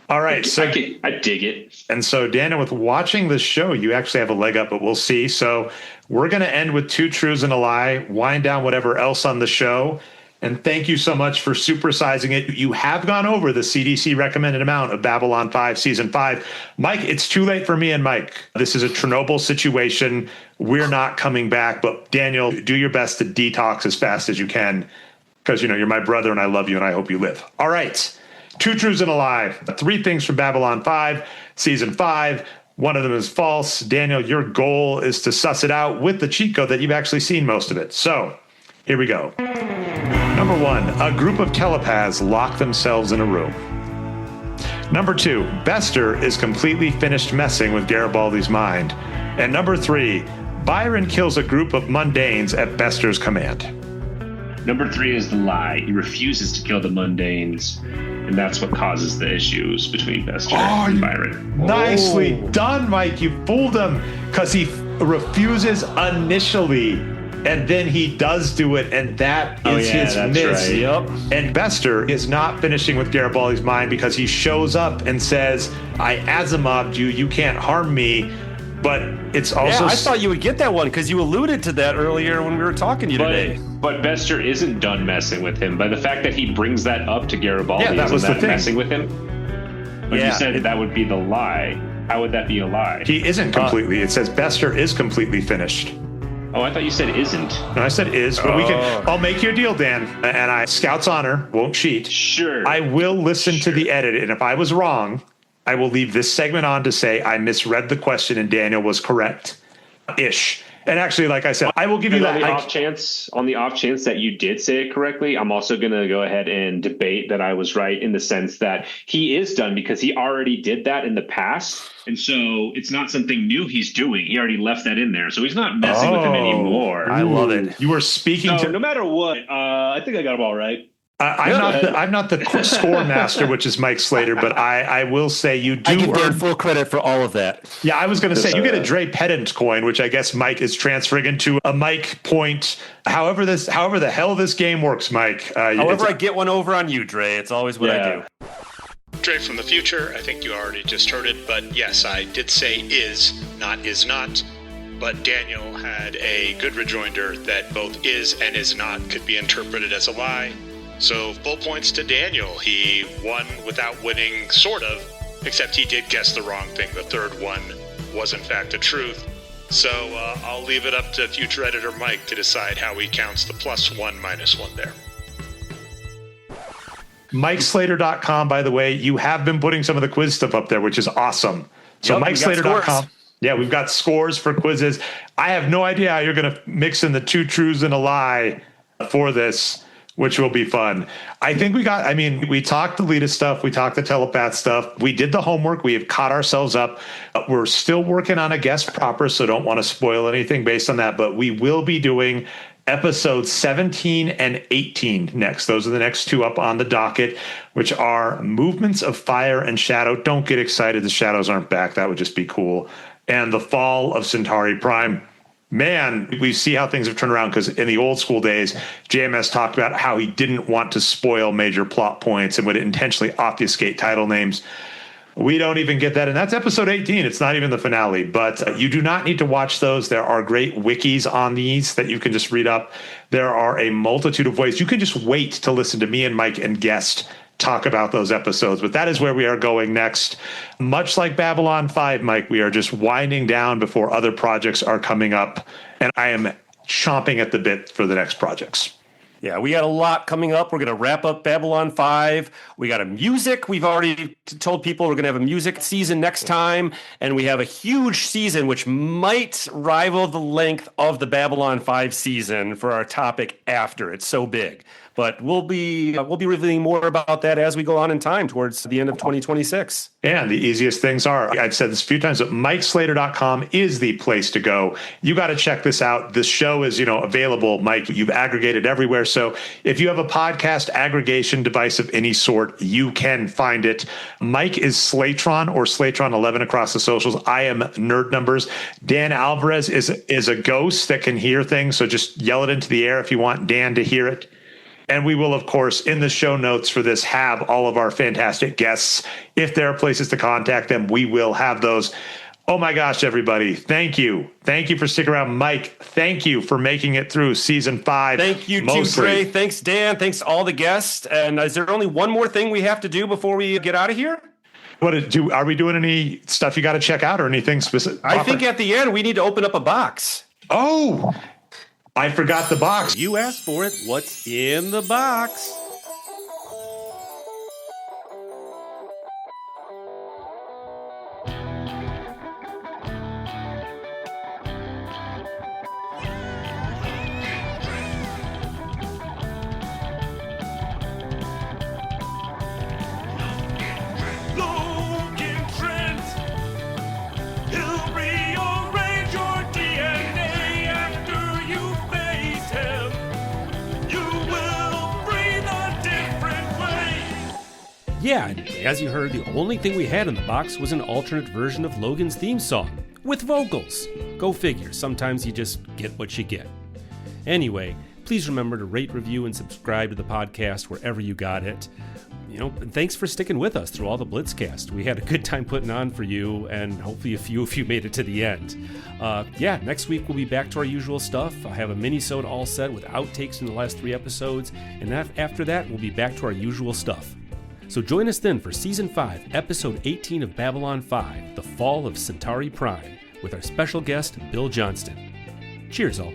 All right. I dig it. And so, Dana, with watching this show, you actually have a leg up, but we'll see. So we're going to end with 2 truths and a lie, wind down whatever else on the show. And thank you so much for supersizing it. You have gone over the CDC recommended amount of Babylon 5 Season 5. Mike, it's too late for me and Mike. This is a Chernobyl situation. We're not coming back. But Daniel, do your best to detox as fast as you can, because, you're my brother and I love you and I hope you live. All right. 2 truths and a lie. 3 things from Babylon 5 Season 5. One of them is false. Daniel, your goal is to suss it out with the cheat code that you've actually seen most of it. So here we go. Number 1, a group of telepaths lock themselves in a room. Number 2, Bester is completely finished messing with Garibaldi's mind. And number 3, Byron kills a group of mundanes at Bester's command. Number 3 is the lie. He refuses to kill the mundanes, and that's what causes the issues between Bester and Byron. Nicely done, Mike. You fooled him, because he refuses initially. And then he does do it, and that is his miss. Right. Yep. And Bester is not finishing with Garibaldi's mind because he shows up and says, I Asimoved you, you can't harm me. but it's also... Yeah, I thought you would get that one because you alluded to that earlier when we were talking to you today. But Bester isn't done messing with him. By the fact that he brings that up to Garibaldi, that was the thing. Messing with him? But you said that would be the lie. How would that be a lie? He isn't completely. It says Bester is completely finished. Oh, I thought you said isn't. No, I said is, but I'll make you a deal, Dan. And I, Scout's honor, won't cheat. Sure. I will listen to the edit. And if I was wrong, I will leave this segment on to say I misread the question and Daniel was correct-ish. And actually, like I said, I will give you that. On the off chance that you did say it correctly, I'm also going to go ahead and debate that I was right in the sense that he is done because he already did that in the past. And so it's not something new he's doing. He already left that in there. So he's not messing with him anymore. I love it. You were speaking to... No matter what, I think I got them all right. I'm not the score master, which is Mike Slater, but I will say you do. I give Dan full credit for all of that. Yeah, I was going to say you get a Dre Pedant coin, which I guess Mike is transferring into a Mike point. However the hell this game works, Mike. However, I get one over on you, Dre. It's always what I do. Dre from the future. I think you already just heard it, but yes, I did say is, not is not. But Daniel had a good rejoinder that both is and is not could be interpreted as a lie. So full points to Daniel. He won without winning, sort of, except he did guess the wrong thing. The third one was in fact the truth. So I'll leave it up to future editor Mike to decide how he counts the +1, -1 there. MikeSlater.com, by the way, you have been putting some of the quiz stuff up there, which is awesome. So MikeSlater.com. Yeah, we've got scores for quizzes. I have no idea how you're going to mix in the 2 truths and a lie for this, which will be fun. I think we talked the Lita stuff. We talked the telepath stuff. We did the homework. We have caught ourselves up. We're still working on a guest proper, so don't want to spoil anything based on that. But we will be doing episodes 17 and 18 next. Those are the next 2 up on the docket, which are Movements of Fire and Shadow. Don't get excited. The shadows aren't back. That would just be cool. And The Fall of Centauri Prime. Man, we see how things have turned around because in the old school days, JMS talked about how he didn't want to spoil major plot points and would intentionally obfuscate title names. We don't even get that. And that's episode 18. It's not even the finale, but you do not need to watch those. There are great wikis on these that you can just read up. There are a multitude of ways. You can just wait to listen to me and Mike and guest talk about those episodes, but that is where we are going next. Much like Babylon 5, Mike, we are just winding down before other projects are coming up, and I am chomping at the bit for the next projects. Yeah, we got a lot coming up. We're going to wrap up Babylon 5. We got a music. We've already told people we're going to have a music season next time, and we have a huge season which might rival the length of the Babylon 5 season for our topic after. It's so big. But we'll be revealing more about that as we go on in time towards the end of 2026. And the easiest things are, I've said this a few times, but MikeSlater.com is the place to go. You got to check this out. This show is, available, Mike. You've aggregated everywhere. So if you have a podcast aggregation device of any sort, you can find it. Mike is Slatron or Slatron11 across the socials. I am Nerd Numbers. Dan Alvarez is a ghost that can hear things. So just yell it into the air if you want Dan to hear it. And we will, of course, in the show notes for this, have all of our fantastic guests. If there are places to contact them, we will have those. Oh my gosh, everybody. Thank you. Thank you for sticking around. Mike, thank you for making it through season 5. Thank you, too, Dre. Thanks, Dan. Thanks to all the guests. And is there only one more thing we have to do before we get out of here? Are we doing any stuff you got to check out or anything specific? I think at the end, we need to open up a box. Oh, I forgot the box. You asked for it. What's in the box? Yeah, and as you heard, the only thing we had in the box was an alternate version of Logan's theme song, with vocals. Go figure, sometimes you just get what you get. Anyway, please remember to rate, review, and subscribe to the podcast wherever you got it. thanks for sticking with us through all the Blitzcast. We had a good time putting on for you, and hopefully a few of you made it to the end. Next week we'll be back to our usual stuff. I have a mini-sode all set with outtakes from the last 3 episodes, and after that we'll be back to our usual stuff. So join us then for Season 5, Episode 18 of Babylon 5, The Fall of Centauri Prime, with our special guest, Bill Johnston. Cheers, all.